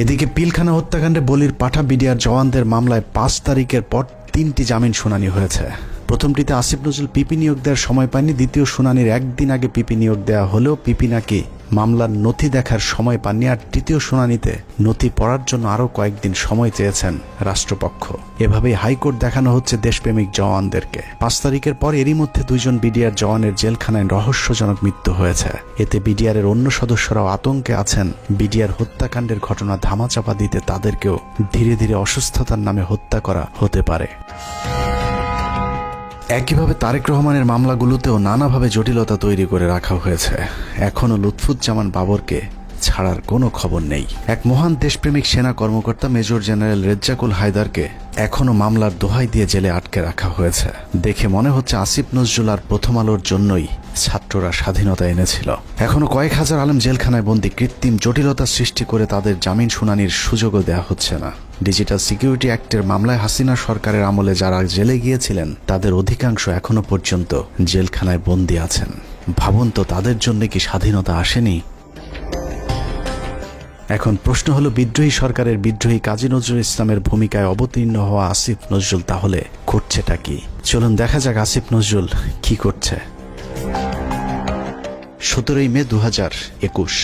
[SPEAKER 4] এদিকে পিলখানা হত্যাকাণ্ডে বলির পাঠা বিডিআর জওয়ানদের মামলায় 5 তারিখের পর 3টি জামিন শুনানি হয়েছে। প্রথমটিতে আসিফ নজরুল পিপি নিয়োগ দেওয়ার সময় পায়নি, দ্বিতীয় শুনানির একদিন আগে পিপি নিয়োগ দেওয়া হলেও পিপি নাকি মামলার নথি দেখার সময় পাননি, আর তৃতীয় শুনানিতে নথি পড়ার জন্য আরও কয়েকদিন সময় চেয়েছেন রাষ্ট্রপক্ষ। এভাবেই হাইকোর্ট দেখানো হচ্ছে দেশপ্রেমিক জওয়ানদেরকে। ৫ তারিখের পর এরই মধ্যে 2 জন বিডিআর জওয়ানের জেলখানায় রহস্যজনক মৃত্যু হয়েছে। এতে বিডিআরের অন্য সদস্যরাও আতঙ্কে আছেন বিডিআর হত্যাকাণ্ডের ঘটনা ধামাচাপা দিতে তাদেরকেও ধীরে ধীরে অসুস্থতার নামে হত্যা করা হতে পারে। একইভাবে তারেক রহমানের মামলাগুলোতেও নানাভাবে জটিলতা তৈরি করে রাখা হয়েছে। এখনও লুৎফুজ্জামান বাবরকে ছাড়ার কোনো খবর নেই। এক মহান দেশপ্রেমিক সেনা কর্মকর্তা মেজর জেনারেল রেজ্জাকুল হায়দারকে এখনও মামলার দোহাই দিয়ে জেলে আটকে রাখা হয়েছে। দেখে মনে হচ্ছে আসিফ নজরুল আর প্রথম আলোর জন্যই ছাত্ররা স্বাধীনতা এনেছিল। এখনো কয়েক হাজার আলেম জেলখানায় বন্দী, কৃত্রিম জটিলতা সৃষ্টি করে তাদের জামিন শুনানির সুযোগও দেওয়া হচ্ছে না। ডিজিটাল সিকিউরিটি অ্যাক্টের মামলায় হাসিনা সরকারের আমলে যারা জেলে গিয়েছিলেন তাদের অধিকাংশ এখনো পর্যন্ত জেলখানায় বন্দী আছেন। ভাবুন তো, তাদের জন্য কি স্বাধীনতা আসেনি? এখন প্রশ্ন হলো, বিদ্রোহী সরকারের বিদ্রোহী কাজী নজরুল ইসলামের ভূমিকায় অবতীর্ণ হওয়া আসিফ নজরুল তাহলে করছেটা কি? চলুন দেখা যাক আসিফ নজরুল কি করছে। 17 মে 2021।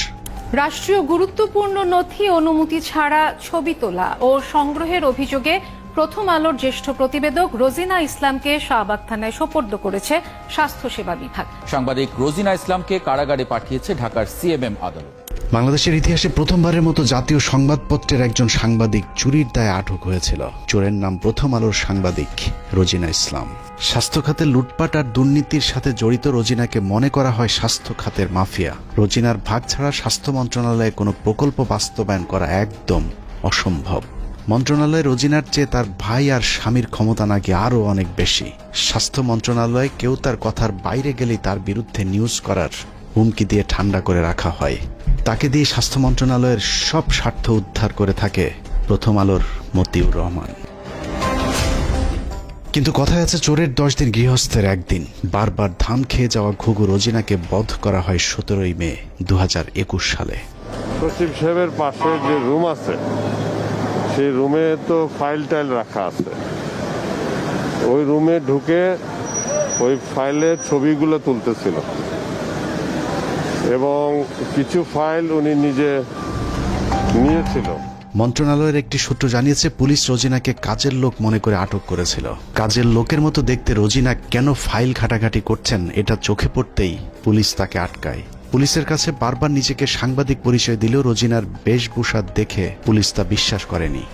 [SPEAKER 16] রাষ্ট্রীয় গুরুত্বপূর্ণ নথি অনুমতি ছাড়া ছবি তোলা ও সংগ্রহের অভিযোগে প্রথম আলোর জ্যেষ্ঠ প্রতিবেদক রোজিনা ইসলামকে শাহবাগ থানায় সোপর্দ করেছে স্বাস্থ্যসেবা বিভাগ।
[SPEAKER 17] সাংবাদিক রোজিনা ইসলামকে কারাগারে পাঠিয়েছে ঢাকার সিএমএম আদালত।
[SPEAKER 4] বাংলাদেশের ইতিহাসে প্রথমবারের মতো জাতীয় সংবাদপত্রের একজন সাংবাদিক চুরির দায়ে আটক হয়েছিল। চোরের নাম প্রথম আলোর সাংবাদিক রোজিনা ইসলাম। স্বাস্থ্য খাতের লুটপাট আর দুর্নীতির সাথে জড়িত রোজিনাকে মনে করা হয় স্বাস্থ্য খাতের মাফিয়া। রোজিনার ভাগ ছাড়া স্বাস্থ্য মন্ত্রণালয়ে কোনো প্রকল্প বাস্তবায়ন করা একদম অসম্ভব। মন্ত্রণালয়ে রোজিনার চেয়ে তার ভাই আর স্বামীর ক্ষমতা নাকি আরও অনেক বেশি। স্বাস্থ্য মন্ত্রণালয়ে কেউ তার কথার বাইরে গেলেই তার বিরুদ্ধে নিউজ করার হুমকি দিয়ে ঠান্ডা করে রাখা হয়। তাকে দিয়ে স্বাস্থ্য মন্ত্রণালয়ের সব স্বার্থ উদ্ধার করে থাকে প্রথম আলোর মতিউর রহমান। কিন্তু কথায় আছে, চোরের 10 দিন গৃহস্থের একদিন। বারবার ধান খেয়ে যাওয়া ঘুঘু রোজিনাকে বধ করা হয় 17 মে 2021 সালে।
[SPEAKER 18] সচিব সাহেবের পাশে যে রুম আছে সেই রুমে তো ফাইল টাইল রাখা আছে। ওই রুমে ঢুকে ওই ফাইলের ছবিগুলো তুলতেছিল এবং কিছু ফাইল উনি নিজে নিয়েছিল।
[SPEAKER 4] মন্ত্রণালয়ের একটি সূত্র জানিয়েছে, পুলিশ রোজিনাকে কাজের লোক মনে করে আটক করেছিল। কাজের লোকের মতো দেখতে রোজিনা কেন ফাইল ঘাটাঘাটি করছেন এটা চোখে পড়তেই পুলিশ তাকে আটকায়। পুলিশের কাছে বারবার নিজেকে সাংবাদিক পরিচয় দিলেও রোজিনার বেশভূষা দেখে পুলিশ তা বিশ্বাস করেনি।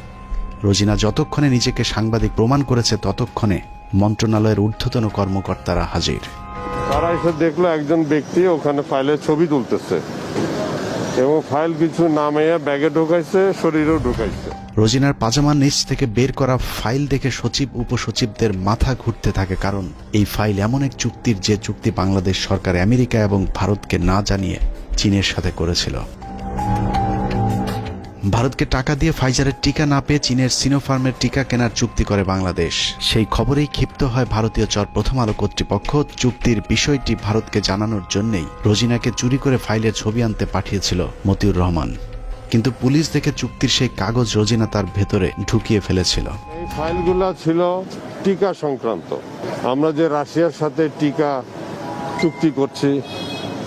[SPEAKER 4] রোজিনা যতক্ষণে নিজেকে সাংবাদিক প্রমাণ করেছে ততক্ষণে মন্ত্রণালয়ের ঊর্ধ্বতন কর্মকর্তারা হাজির।
[SPEAKER 18] তারা এসে দেখলো একজন ব্যক্তি ওখানে ফাইলের ছবি তুলতেছে এবং ফাইল কিছু নামিয়ে ব্যাগে ঢুকাইছে, শরীরেও ঢুকাইছে।
[SPEAKER 4] রোজিনার পাজামার নিচ থেকে বের করা ফাইল দেখে সচিব উপসচিবদের মাথা ঘুরতে থাকে, কারণ এই ফাইল এমন এক চুক্তির যে চুক্তি বাংলাদেশ সরকার আমেরিকা এবং ভারতকে না জানিয়ে চীনের সাথে করেছিল। ভারতকে টাকা দিয়ে ফাইজারের টিকা না পেয়ে চীনের সিনোফার্মের টিকা কেনার চুক্তি করে বাংলাদেশ। সেই খবরেই ক্ষিপ্ত হয় ভারতীয় চর প্রথম আলো কর্তৃপক্ষ। চুক্তির বিষয়টি ভারতকে জানানোর জন্যই রোজিনাকে চুরি করে ফাইলের ছবি আনতে পাঠিয়েছিল মতিউর রহমান। কিন্তু পুলিশ দেখে চুক্তির সেই কাগজ রোজিনা তার ভেতরে ঢুকিয়ে ফেলেছিল।
[SPEAKER 18] এই ফাইলগুলো ছিল টিকা সংক্রান্ত। আমরা যে রাশিয়ার সাথে টিকা চুক্তি করছি,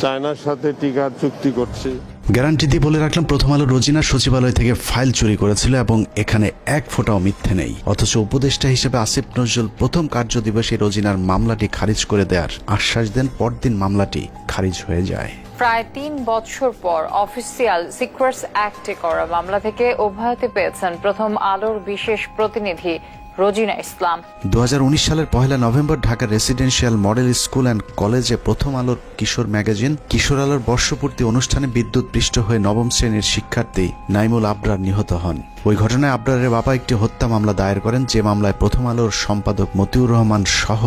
[SPEAKER 18] চায়নার সাথে টিকার চুক্তি করছি।
[SPEAKER 4] গ্যারান্টি দিয়ে বলে রাখলাম, প্রথম আলো রোজিনা সচিবালয় থেকে ফাইল চুরি করেছিল এবং এখানে এক ফোঁটাও মিথ্যে নেই। অথচ উপদেষ্টা হিসেবে আসিফ নজরুল প্রথম কার্যদিবসে রোজিনার মামলাটি খারিজ করে দেওয়ার আশ্বাস দেন। পরদিন মামলাটি খারিজ হয়ে যায়।
[SPEAKER 19] প্রায় 3 বছর পর অফিসিয়াল সিক্রেটস অ্যাক্টে করা মামলা থেকে অব্যাহতি পেয়েছেন প্রথম আলোর বিশেষ প্রতিনিধি রোজিনা ইসলাম।
[SPEAKER 4] 2019 সালের 1 নভেম্বর ঢাকার রেসিডেন্সিয়াল মডেল স্কুল অ্যান্ড কলেজে প্রথম আলোর কিশোর ম্যাগাজিন কিশোর আলোর বর্ষপূর্তি অনুষ্ঠানে বিদ্যুৎপৃষ্ট হয়ে 9ম শ্রেণীর শিক্ষার্থী নাইমুল আবরার নিহত হন। ওই ঘটনায় আবরারের বাবা একটি হত্যা মামলা দায়ের করেন, যে মামলায় প্রথম আলোর সম্পাদক মতিউর রহমান সহ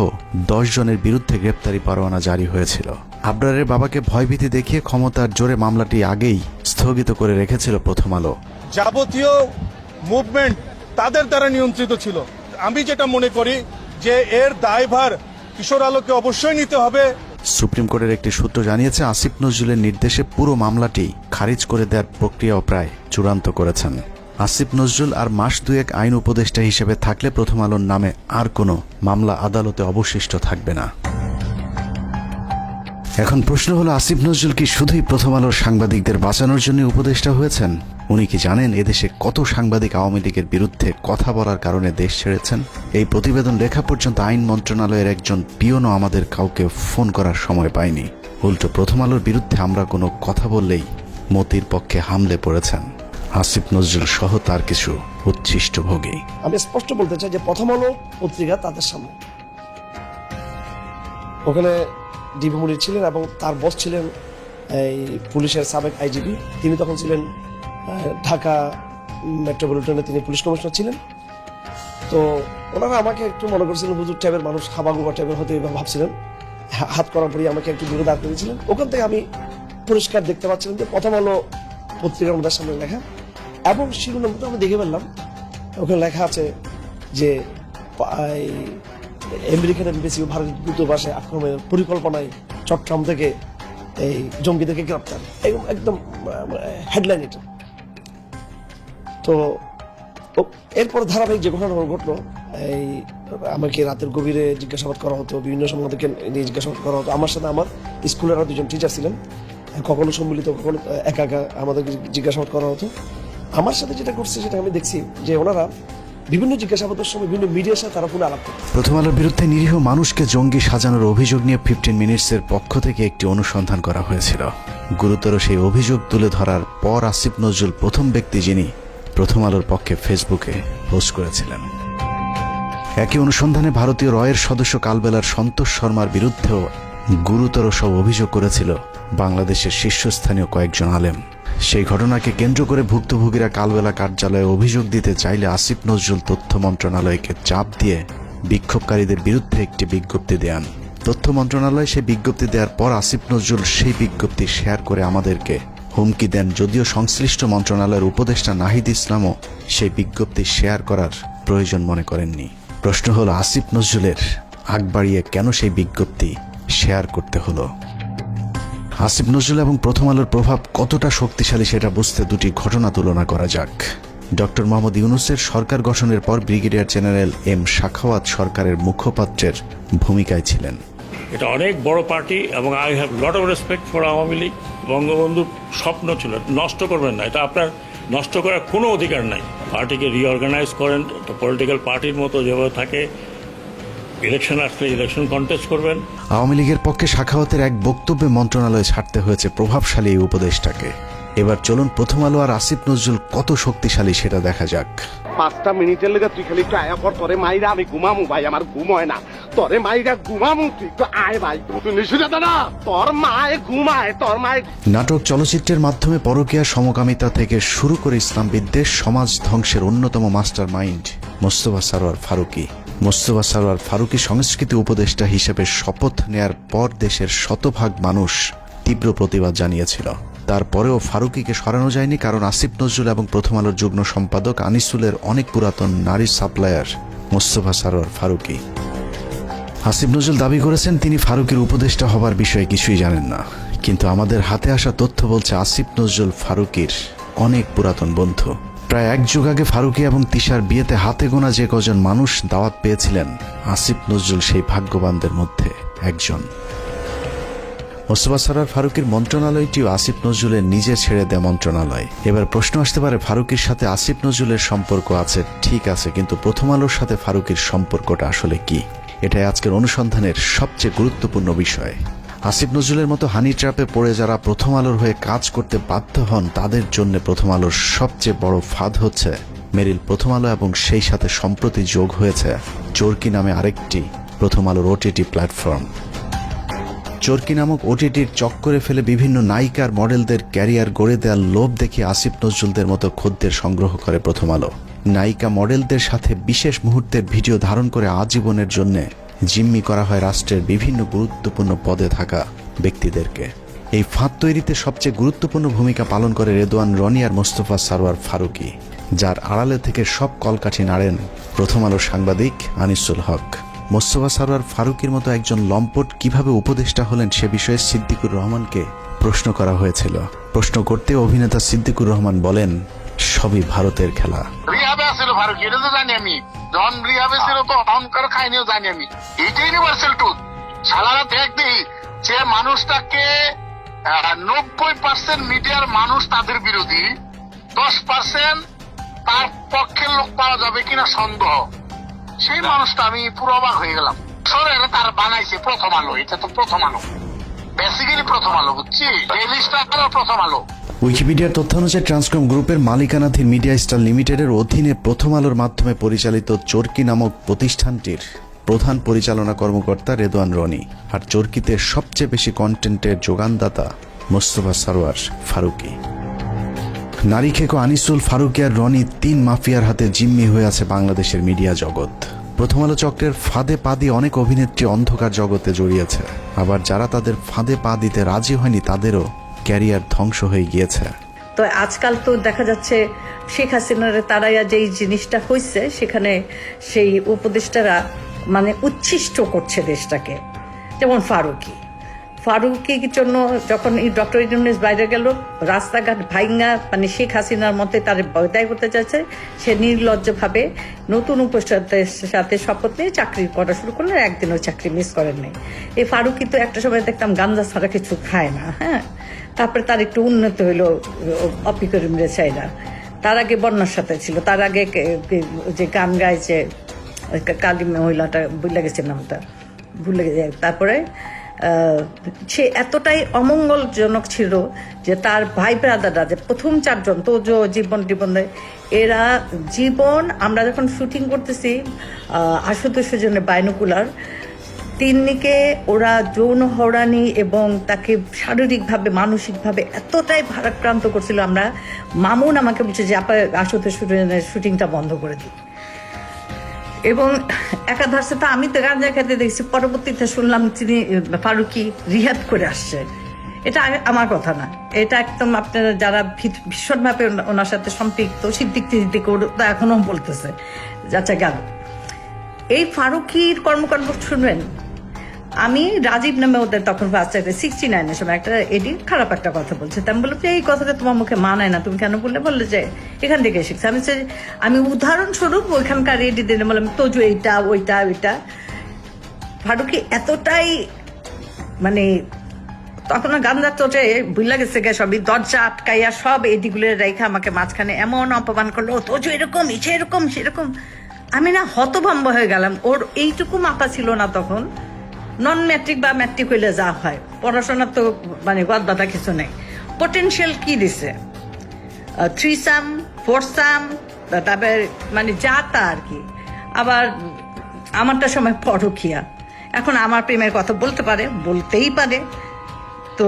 [SPEAKER 4] 10 জনের বিরুদ্ধে গ্রেপ্তারি পরোয়ানা জারি হয়েছিল। আবরারের বাবাকে ভয়ভীতি দেখিয়ে ক্ষমতার জোরে মামলাটি আগেই স্থগিত করে রেখেছিল প্রথম আলো।
[SPEAKER 12] যাবতীয় মুভমেন্ট তাদের দ্বারা নিয়ন্ত্রিত ছিল। আমি যেটা মনে করি যে এর দায়ভার কিশোর আলোকে অবশ্যই নিতে হবে।
[SPEAKER 4] সুপ্রিম কোর্টের একটি সূত্র জানিয়েছে, আসিফ নজরুলের নির্দেশে পুরো মামলাটি খারিজ করে দেওয়ার প্রক্রিয়াও প্রায় চূড়ান্ত করেছেন। আসিফ নজরুল আর মাস দুয়েক আইন উপদেষ্টা হিসেবে থাকলে প্রথম আলোর নামে আর কোনো মামলা আদালতে অবশিষ্ট থাকবে না। এখন প্রশ্ন হলো, আসিফ নজরুল কি শুধুই প্রথম আলোর সাংবাদিকদের বাঁচানোর জন্য উপদেষ্টা হয়েছেন? উনি কি জানেন এদেশে কত সাংবাদিক আওয়ামী লীগের বিরুদ্ধে কথা বলার কারণে দেশ ছেড়েছেন? এই প্রতিবেদন লেখা পর্যন্ত আইন মন্ত্রণালয়ের একজন পিয়নও আমাদের কাউকে ফোন করার সময় পায়নি। উল্টো প্রথম আলোর বিরুদ্ধে আমরা কোনো কথা বললেই মতির পক্ষে হামলে পড়েছেন আসিফ নজরুল সহ তার কিছু উচ্ছিষ্টভোগী।
[SPEAKER 20] আমি স্পষ্ট বলতে চাই যে প্রথম আলো পত্রিকা তাদের সামনে, ওখানে ডিবি মুনির ছিলেন এবং তার বস ছিলেন এই পুলিশের সাবেক আইজিপি, তিনি তখন ছিলেন ঢাকা মেট্রোপলিটনে, তিনি পুলিশ কমিশনার ছিলেন। তো ওনারা আমাকে একটু মনে করছিলেন হুজুর টাইপের মানুষ, হাবাগুবা টাইপের হতে ভাবছিলেন, হাত করার পরই আমাকে একটু দূরে দাঁড় করেছিলেন। ওখান থেকে আমি পরিষ্কার দেখতে পাচ্ছিলাম যে প্রথম আলো পত্রিকার আমাদের সামনে লেখা, এবং শিরোনামটা আমি দেখে ফেললাম, ওখানে লেখা আছে যে আমেরিকান এমবেসি ও ভারতের দূতাবাসে আক্রমণের পরিকল্পনায় চট্টগ্রাম থেকে এই জঙ্গিদেরকে গ্রেপ্তার, একদম হেডলাইন এটা। তো এরপর ধারাবাহিক যে ঘটনা ঘটলো, এই আমাকে রাতের গভীরে জিজ্ঞাসাবাদ করা হতো, বিভিন্ন সময় থেকে নিয়ে জিজ্ঞাসাবাদ করা হতো। আমার সাথে আমার স্কুলের আরো দুজন টিচার ছিলেন, কখনো সম্মিলিত কখনো একা একা আমাদেরকে জিজ্ঞাসাবাদ করা হতো। আমার সাথে যেটা করছে সেটা আমি দেখছি যে ওনারা বিভিন্ন জিজ্ঞাসাবাদের সময় বিভিন্ন মিডিয়ার সাথে তারা ফোনে আলাপ করে।
[SPEAKER 4] প্রথম আলোর বিরুদ্ধে নিরীহ মানুষকে জঙ্গি সাজানোর অভিযোগ নিয়ে 15 মিনিটসের পক্ষ থেকে একটি অনুসন্ধান করা হয়েছিল। গুরুতর সেই অভিযোগ তুলে ধরার পর আসিফ নজরুল প্রথম ব্যক্তি যিনি প্রথম আলোর পক্ষে ফেসবুকে পোস্ট করেছিলেন। একই অনুসন্ধানে ভারতীয় রয়ের সদস্য কালবেলার সন্তোষ শর্মার বিরুদ্ধেও গুরুতর সব অভিযোগ করেছিল বাংলাদেশের শীর্ষস্থানীয় কয়েকজন আলেম। সেই ঘটনাকে কেন্দ্র করে ভুক্তভোগীরা কালবেলা কার্যালয়ে অভিযোগ দিতে চাইলে আসিফ নজরুল তথ্য মন্ত্রণালয়কে চাপ দিয়ে বিক্ষোভকারীদের বিরুদ্ধে একটি বিজ্ঞপ্তি দেন। তথ্য মন্ত্রণালয় সেই বিজ্ঞপ্তি দেওয়ার পর আসিফ নজরুল সেই বিজ্ঞপ্তি শেয়ার করে আমাদেরকে হুমকি দেন, যদিও সংশ্লিষ্ট মন্ত্রণালয়ের উপদেষ্টা নাহিদ ইসলামও সেই বিজ্ঞপ্তি শেয়ার করার প্রয়োজন মনে করেননি। প্রশ্ন হলো, আসিফ নজরুলের আগ বাড়িয়ে কেন সেই বিজ্ঞপ্তি শেয়ার করতে হলো? আসিফ নজরুল এবং প্রথম আলোর প্রভাব কতটা শক্তিশালী সেটা বুঝতে দুটি ঘটনা তুলনা করা যাক। ডক্টর মোহাম্মদ ইউনূসের সরকার গঠনের পর ব্রিগেডিয়ার জেনারেল এম শাখাওয়াত সরকারের মুখপাত্রের ভূমিকায় ছিলেন।
[SPEAKER 21] এটা অনেক বড় পার্টি এবং I have lot of respect for Awami League. বঙ্গবন্ধুর স্বপ্ন ছিল নষ্ট করবেন না, এটা আপনার নষ্ট করার কোনো অধিকার নাই। পার্টিকে রিঅর্গানাইজ করেন, একটা পলিটিক্যাল পার্টির মতো যেভাবে থাকে, ইলেকশন আসলে ইলেকশন কন্টেস্ট করবেন।
[SPEAKER 4] আওয়ামী লীগের পক্ষে শাখাওয়াতের এক বক্তব্যে মন্ত্রণালয়ে ছাড়তে হয়েছে প্রভাবশালী এই উপদেষ্টাকে। এবার চলুন প্রথম আলো আর আসিফ নজরুল কত শক্তিশালী সেটা দেখা যাক।
[SPEAKER 22] 5টা মিনিটের লেগে তুই খালি একটু আয়া পর, তোরে মাইরা আমি ঘুমামু ভাই, আমার ঘুম হয় না, তোরে মাইরা ঘুমামু, তুই একটু আয় ভাই, তুই নিশুজা দাদা, তোর মায়ে ঘুমায়, তোর মায়ে।
[SPEAKER 4] নাটক চলচ্চিত্রের মাধ্যমে পরকীয়া সমকামিতা থেকে শুরু করে ইসলাম বিদ্বেষ, সমাজ ধ্বংসের অন্যতম মাস্টার মাইন্ড মোস্তফা সরোয়ার ফারুকী। মোস্তফা সরোয়ার ফারুকী সংস্কৃতি উপদেষ্টা হিসেবে শপথ নেয়ার পর দেশের শতভাগ মানুষ তীব্র প্রতিবাদ জানিয়েছিল। তারপরেও ফারুকীকে সরানো যায়নি, কারণ আসিফ নজরুল এবং প্রথম আলোর যুগ্ম সম্পাদক আনিসুলের অনেক পুরাতন নারী সাপ্লায়ার মোস্তফা সরোয়ার ফারুকী। আসিফ নজরুল দাবি করেছেন তিনি ফারুকীর উপদেষ্টা হবার বিষয়ে কিছুই জানেন না, কিন্তু আমাদের হাতে আসা তথ্য বলছে আসিফ নজরুল ফারুকীর অনেক পুরাতন বন্ধু। প্রায় এক যুগ আগে ফারুকী এবং তিশার বিয়েতে হাতে গোনা যে কজন মানুষ দাওয়াত পেয়েছিলেন, আসিফ নজরুল সেই ভাগ্যবানদের মধ্যে একজন। মোস্তফা সরোয়ার ফারুকীর মন্ত্রণালয়টিও আসিফ নজরুলের নিজে ছেড়ে দেয়া মন্ত্রণালয়। এবার প্রশ্ন আসতে পারে, ফারুকীর সাথে আসিফ নজরুলের সম্পর্ক আছে ঠিক আছে, কিন্তু প্রথম আলোর সাথে ফারুকীর সম্পর্কটা আসলে কি? এটাই আজকের অনুসন্ধানের সবচেয়ে গুরুত্বপূর্ণ বিষয়। আসিফ নজরুলের মতো হানি ট্র্যাপে পড়ে যারা প্রথম আলোর হয়ে কাজ করতে বাধ্য হন, তাদের জন্য প্রথম আলোর সবচেয়ে বড় ফাঁদ হচ্ছে মেরিল প্রথম আলো, এবং সেই সাথে সম্প্রতি যোগ হয়েছে চরকি নামে আরেকটি প্রথম আলোর ওটিটি প্ল্যাটফর্ম। চরকি নামক ওটিটির চক্করে ফেলে বিভিন্ন নায়িকার মডেলদের ক্যারিয়ার গড়ে দেওয়ার লোভ দেখিয়ে আসিফ নজরুলদের মতো খদ্দের সংগ্রহ করে প্রথম আলো। নায়িকা মডেলদের সাথে বিশেষ মুহূর্তের ভিডিও ধারণ করে আজীবনের জন্য জিম্মি করা হয় রাষ্ট্রের বিভিন্ন গুরুত্বপূর্ণ পদে থাকা ব্যক্তিদেরকে। এই ফাঁদ তৈরিতে সবচেয়ে গুরুত্বপূর্ণ ভূমিকা পালন করে রেদওয়ান রনি আর মোস্তফা সরোয়ার ফারুকী, যার আড়ালে থেকে সব কলকাঠি নাড়েন প্রথম আলোর সাংবাদিক আনিসুল হক। মোস্তফা সরোয়ার ফারুকীর মতো একজন লম্পট কিভাবে উপদেষ্টা হলেন সে বিষয়ে সিদ্দিকুর রহমানকে প্রশ্ন করা হয়েছিল। প্রশ্ন করতে অভিনেতা সিদ্দিকুর রহমান বলেন, সবই ভারতের খেলা।
[SPEAKER 22] রিহাবে আছিল ফারুক, এটা তো জানি আমি। যখন রিহাবে ছিল তো অহংকার খাইনিও জানি আমি। এটা ইউনিভার্সাল ট্রুথ। সালারা দেখবি যে মানুষটাকে 90% মিডিয়ার মানুষ তাদের বিরোধী, 10% তার পক্ষের লোক পাওয়া যাবে কিনা সন্দেহ। সেই মানুষটা আমি পুরো অবাক হয়ে গেলাম। সরে তার বানাইছে প্রথম আলো, এটা তো প্রথম আলো, বেসিক্যালি প্রথম আলো, বুঝছি? ডেইলি স্টার প্রথম আলো।
[SPEAKER 4] উইকিপিডিয়ার তথ্যানুযায়ী ট্রান্সকম গ্রুপের মালিকানাধীন মিডিয়া স্টার লিমিটেডের অধীনে প্রথম আলোর মাধ্যমে পরিচালিত চরকি নামক প্রতিষ্ঠানটির প্রধান পরিচালনা কর্মকর্তা রেদওয়ান রনি, আর চরকিতে সবচেয়ে বেশি কন্টেন্টের যোগানদাতা মোস্তফা সরওয়ার ফারুকী। নারী খেকো আনিসুল, ফারুকী আর রনি 3 মাফিয়ার হাতে জিম্মি হয়ে আছে বাংলাদেশের মিডিয়া জগৎ। প্রথম আলো চক্রের ফাঁদে পা দিয়ে অনেক অভিনেত্রী অন্ধকার জগতে জড়িয়েছে, আবার যারা তাদের ফাঁদে পা দিতে রাজি হয়নি তাদেরও ক্যারিয়ার ধ্বংস হয়ে গিয়েছে।
[SPEAKER 3] তো আজকাল তো দেখা যাচ্ছে শেখ হাসিনার তারাইয়া যেই জিনিসটা হয়েছে, সেখানে সেই উপদেষ্টারা মানে উচ্ছিষ্ট করছে দেশটাকে। যেমন ফারুকীর জন্য যখন এই ডক্টর ইউনূস বাইরে গেল, রাস্তাঘাট ভাইঙ্গা মানে শেখ হাসিনার মতে তার বয়দায় করতে চাইছে, সে নির্লজ্জভাবে নতুন উপদেষ্টাদের সাথে শপথ নিয়ে চাকরি করা শুরু করলেন, একদিনও চাকরি মিস করেন নাই। এই ফারুকী তো একটা সময় দেখতাম গাঞ্জা ছাড়া কিছু খায় না, হ্যাঁ। তারপরে তার একটু উন্নত হইলো অপি করিম রেসাইরা, তার আগে বন্যার সাথে ছিল, তার আগে যে গান গাইছে কালী মহিলাটা ভুলে গেছে নামটা, ভুলে গেছে। তারপরে সে এতটাই অমঙ্গলজনক ছিল যে তার ভাই ব্রাদাররা যে প্রথম 4 জন তো জীবন এরা জীবন, আমরা যখন শুটিং করতেছি আশুতোষ জন্য বাইনোকুলার, তিন্নিকে ওরা যৌন হয়রানি এবং তাকে শারীরিকভাবে মানসিকভাবে এতটাই ভারাক্রান্ত করছিল। আমরা মামুন আমাকে বলছে যে আপনার আশুতোষ শুটিংটা বন্ধ করে দিই, এবং একাধারে তো আমি তো গাঁজা খেতে দেখছি, পরবর্তীতে শুনলাম তিনি ফারুকী রিহাব করে আসছে। এটা আমার কথা না, এটা একদম আপনারা যারা ভীষণভাবে ওনার সাথে সম্পৃক্ত সিদ্দিক এখনো বলতেছে যাচ্ছে গেল। এই ফারুকীর কর্মকাণ্ড শুনবেন। আমি রাজীব নামে ওদের তখন 69-এর সময় একটা এডিট খারাপ একটা কথা বলছে, আমি বললাম যে এই কথাটা তোমার মুখে মানায় না, তুমি কেন বললে যে এখান থেকে শিখছে। আমি উদাহরণস্বরূপ ওইখানকার এডিট দিলে বললাম তোজু এইটা ওইটা ওইটা। ফারুকী এতটাই মানে তখন গান্ধা চোটে ভুলে গেছে গে, সবই দরজা আটকাইয়া সব এডিগুলো রেখে আমাকে মাঝখানে এমন অপমান করলো, তোজু এরকম এরকম সেরকম। আমি না হতভম্ব হয়ে গেলাম। ওর এইটুকু মাথা ছিল না তখন, নন ম্যাট্রিক বা ম্যাট্রিক হইলে যা হয়, পড়াশোনার তো মানে গদবাধা কিছু নেই। পোটেনশিয়াল কি দিছে, 3 4 তারপরে মানে যা তা আর কি। আবার আমারটা সময় পরকিয়া, এখন আমার প্রেমের কথা বলতে পারে, বলতেই পারে। তো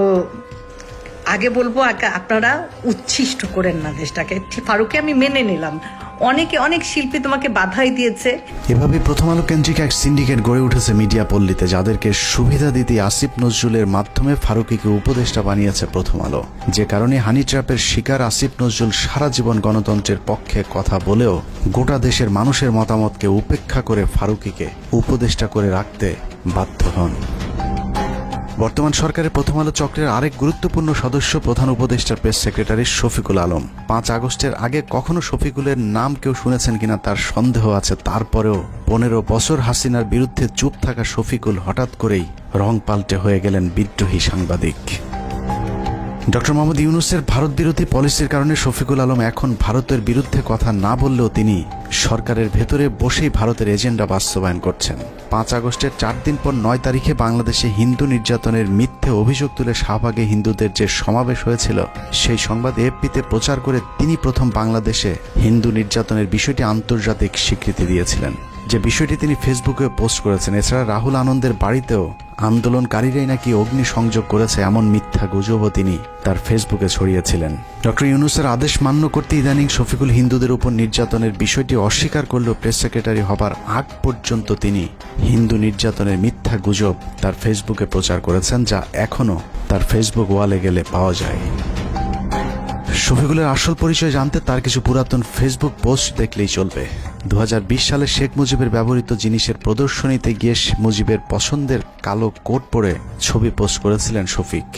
[SPEAKER 3] আগে বলবো আপনারা উচ্ছিষ্ট করেন না দেশটাকে। ফারুকী আমি মেনে নিলাম, অনেক শিল্পী তোমাকে বাধাই দিয়েছে।
[SPEAKER 4] এভাবে প্রথম আলো কেন্দ্রিক এক সিন্ডিকেট গড়ে উঠেছে মিডিয়া পল্লীতে, যাদেরকে সুবিধা দিতে আসিফ নজরুলের মাধ্যমে ফারুকীকে উপদেষ্টা বানিয়েছে প্রথম আলো। যে কারণে হানি ট্র্যাপের শিকার আসিফ নজরুল সারা জীবন গণতন্ত্রের পক্ষে কথা বলেও গোটা দেশের মানুষের মতামতকে উপেক্ষা করে ফারুকীকে উপদেষ্টা করে রাখতে বাধ্য হন। বর্তমান সরকারের প্রথম আলো চক্রের আরেক গুরুত্বপূর্ণ সদস্য প্রধান উপদেষ্টার প্রেস সেক্রেটারি শফিকুল আলম। 5 আগস্টের আগে কখনো শফিকুলের নাম কেউ শুনেছেন কিনা তার সন্দেহ আছে। তারপরেও 15 বছর হাসিনার বিরুদ্ধে চুপ থাকা শফিকুল হঠাৎ করেই রং পাল্টে হয়ে গেলেন বিদ্রোহী সাংবাদিক। ডক্টর মোহাম্মদ ইউনূসের ভারত বিরোধী পলিসির কারণে শফিকুল আলম এখন ভারতের বিরুদ্ধে কথা না বললেও তিনি সরকারের ভেতরে বসেই ভারতের এজেন্ডা বাস্তবায়ন করছেন। 5 আগস্টের 4 দিন পর 9 তারিখে বাংলাদেশে হিন্দু নির্যাতনের মিথ্যে অভিযোগ তুলে শাহবাগে হিন্দুদের যে সমাবেশ হয়েছিল, সেই সংবাদ এএফপিতে প্রচার করে তিনি প্রথম বাংলাদেশে হিন্দু নির্যাতনের বিষয়টি আন্তর্জাতিক স্বীকৃতি দিয়েছিলেন, যে বিষয়টি তিনি ফেসবুকে পোস্ট করেছেন। এছাড়া রাহুল আনন্দের বাড়িতেও আন্দোলনকারীরাই নাকি অগ্নি সংযোগ করেছে এমন মিথ্যা গুজবও তিনি তার ফেসবুকে ছড়িয়েছিলেন। ডক্টর ইউনূসের আদেশ মান্য করতে ইদানিং শফিকুল হিন্দুদের উপর নির্যাতনের বিষয়টি অস্বীকার করলেও প্রেস সেক্রেটারি হবার আগ পর্যন্ত তিনি হিন্দু নির্যাতনের মিথ্যা গুজব তার ফেসবুকে প্রচার করেছেন, যা এখনও তার ফেসবুক ওয়ালে গেলে পাওয়া যায়। শফিকুলের আসল পরিচয় জানতে তার কিছু পুরাতন ফেসবুক পোস্ট দেখলেই চলবে। 2020 সালে শেখ মুজিবের ব্যবহৃত জিনিসের প্রদর্শনীতে গিয়ে মুজিবের পছন্দের কালো কোট পরে ছবি পোস্ট করেছিলেন শফিক।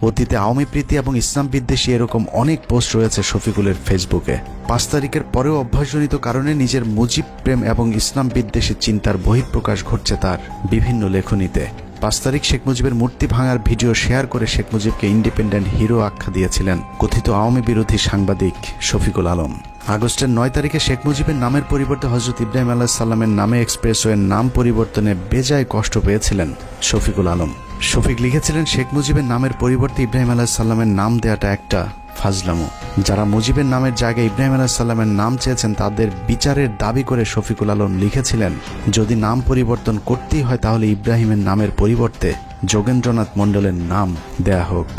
[SPEAKER 4] অতীতে আওয়ামী প্রীতি এবং ইসলাম বিদ্বেষী এরকম অনেক পোস্ট রয়েছে শফিকুলের ফেসবুকে। 5 তারিখের পরেও অভ্যাসজনিত কারণে নিজের মুজিব প্রেম এবং ইসলাম বিদ্বেষী চিন্তার বহিঃপ্রকাশ ঘটছে তার বিভিন্ন লেখনীতে। 5 তারিখ শেখ মুজিবের মূর্তি ভাঙার ভিডিও শেয়ার করে শেখ মুজিবকে ইন্ডিপেন্ডেন্ট হিরো আখ্যা দিয়েছিলেন কথিত আওয়ামী বিরোধী সাংবাদিক শফিকুল আলম। আগস্টের 9 তারিখে শেখ মুজিবের নামের পরিবর্তে হযরত ইব্রাহিম আলাইহিস সালামের নামে এক্সপ্রেসওয়ের নাম পরিবর্তনে বেজায় কষ্ট পেয়েছিলেন শফিকুল আলম। শফিক লিখেছিলেন, শেখ মুজিবের নামের পরিবর্তে ইব্রাহিম আলাইহিস সালামের নাম দেওয়াটা একটা ফাজলামো। যারা মুজিবের নামের জায়গায় ইব্রাহিম আলাইহিস সালামের নাম চেয়েছেন তাদের বিচারের দাবি করে শফিকুল আলম লিখেছিলেন, যদি নাম পরিবর্তন করতেই হয় তাহলে ইব্রাহিমের নামের পরিবর্তে যোগেন্দ্রনাথ মণ্ডলের নাম দেয়া হোক।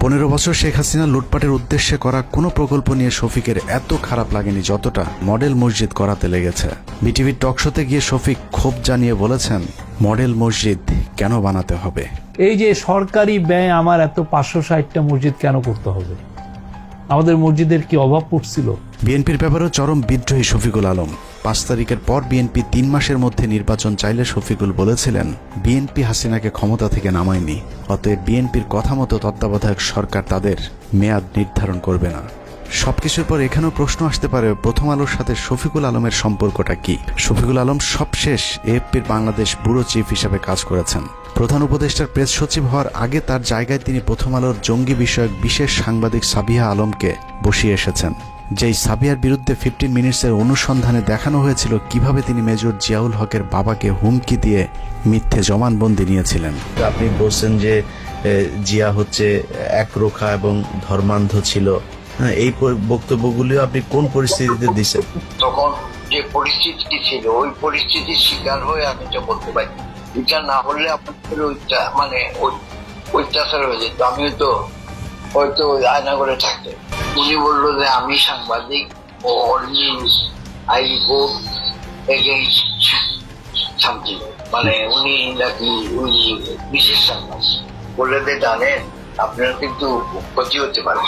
[SPEAKER 4] 15 বছর শেখ হাসিনা লুটপাটের উদ্দেশ্যে করা কোনো প্রকল্প নিয়ে শফিকের এত খারাপ লাগেনি যতটা মডেল মসজিদ করাতে লেগেছে। বিটিভির টকশোতে গিয়ে শফিক ক্ষোভ জানিয়ে বলেছেন, মডেল মসজিদ কেন বানাতে হবে?
[SPEAKER 2] এই যে সরকারি ব্যয় আমার এত 560টা মসজিদ কেন করতে হবে? আমাদের মসজিদের কি অভাব পড়ছিল?
[SPEAKER 4] বিএনপির ব্যাপারেও চরম বিদ্রোহী শফিকুল আলম। 5 তারিখের পর বিএনপি 3 মাসের মধ্যে নির্বাচন চাইলে শফিকুল বলেছিলেন, বিএনপি হাসিনাকে ক্ষমতা থেকে নামায়নি, অতএব বিএনপির কথা মতো তত্ত্বাবধায়ক সরকার তাদের মেয়াদ নির্ধারণ করবে না। সবকিছুর পর এখানেও প্রশ্ন আসতে পারে, প্রথম আলোর সাথে শফিকুল আলমের সম্পর্কটা কি? শফিকুল আলম সবশেষ এএফপির বাংলাদেশ ব্যুরো চিফ হিসেবে কাজ করেছেন। প্রধান উপদেষ্টার প্রেস সচিব হওয়ার আগে তার জায়গায় তিনি প্রথম আলোর জঙ্গি বিষয়ক বিশেষ সাংবাদিক সাবিহা আলমকে বসিয়ে এসেছেন। যেই সাবিয়ার বিরুদ্ধে 15 মিনিটসের অনুসন্ধানে দেখানো হয়েছিল কিভাবে তিনি মেজর জিয়াউল হকের বাবাকে হুমকি দিয়ে মিথ্যে জবানবন্দি নিয়েছিলেন।
[SPEAKER 5] আপনি বলছেন যে জিয়া হচ্ছে একরোখা এবং ধর্মান্ধ ছিল, এই বক্তব্যগুলিও আপনি কোন পরিস্থিতিতে দিচ্ছেন?
[SPEAKER 23] তখন যে পরিস্থিতি ছিল ওই পরিস্থিতির শিকার হয়ে আমি এটা বলতে পারি। এটা না হলে আপনাদের ওইটা মানে অত্যাচার হয়ে যেত, আমিও তো হয়তো আয়না করে থাকতে। উনি বললো যে আমি সাংবাদিক ও news I report against something, মানে উনি নাকি উনি বিশেষ সাংবাদিক বলে যে জানেন আপনারা কিন্তু ক্ষতি হতে পারে,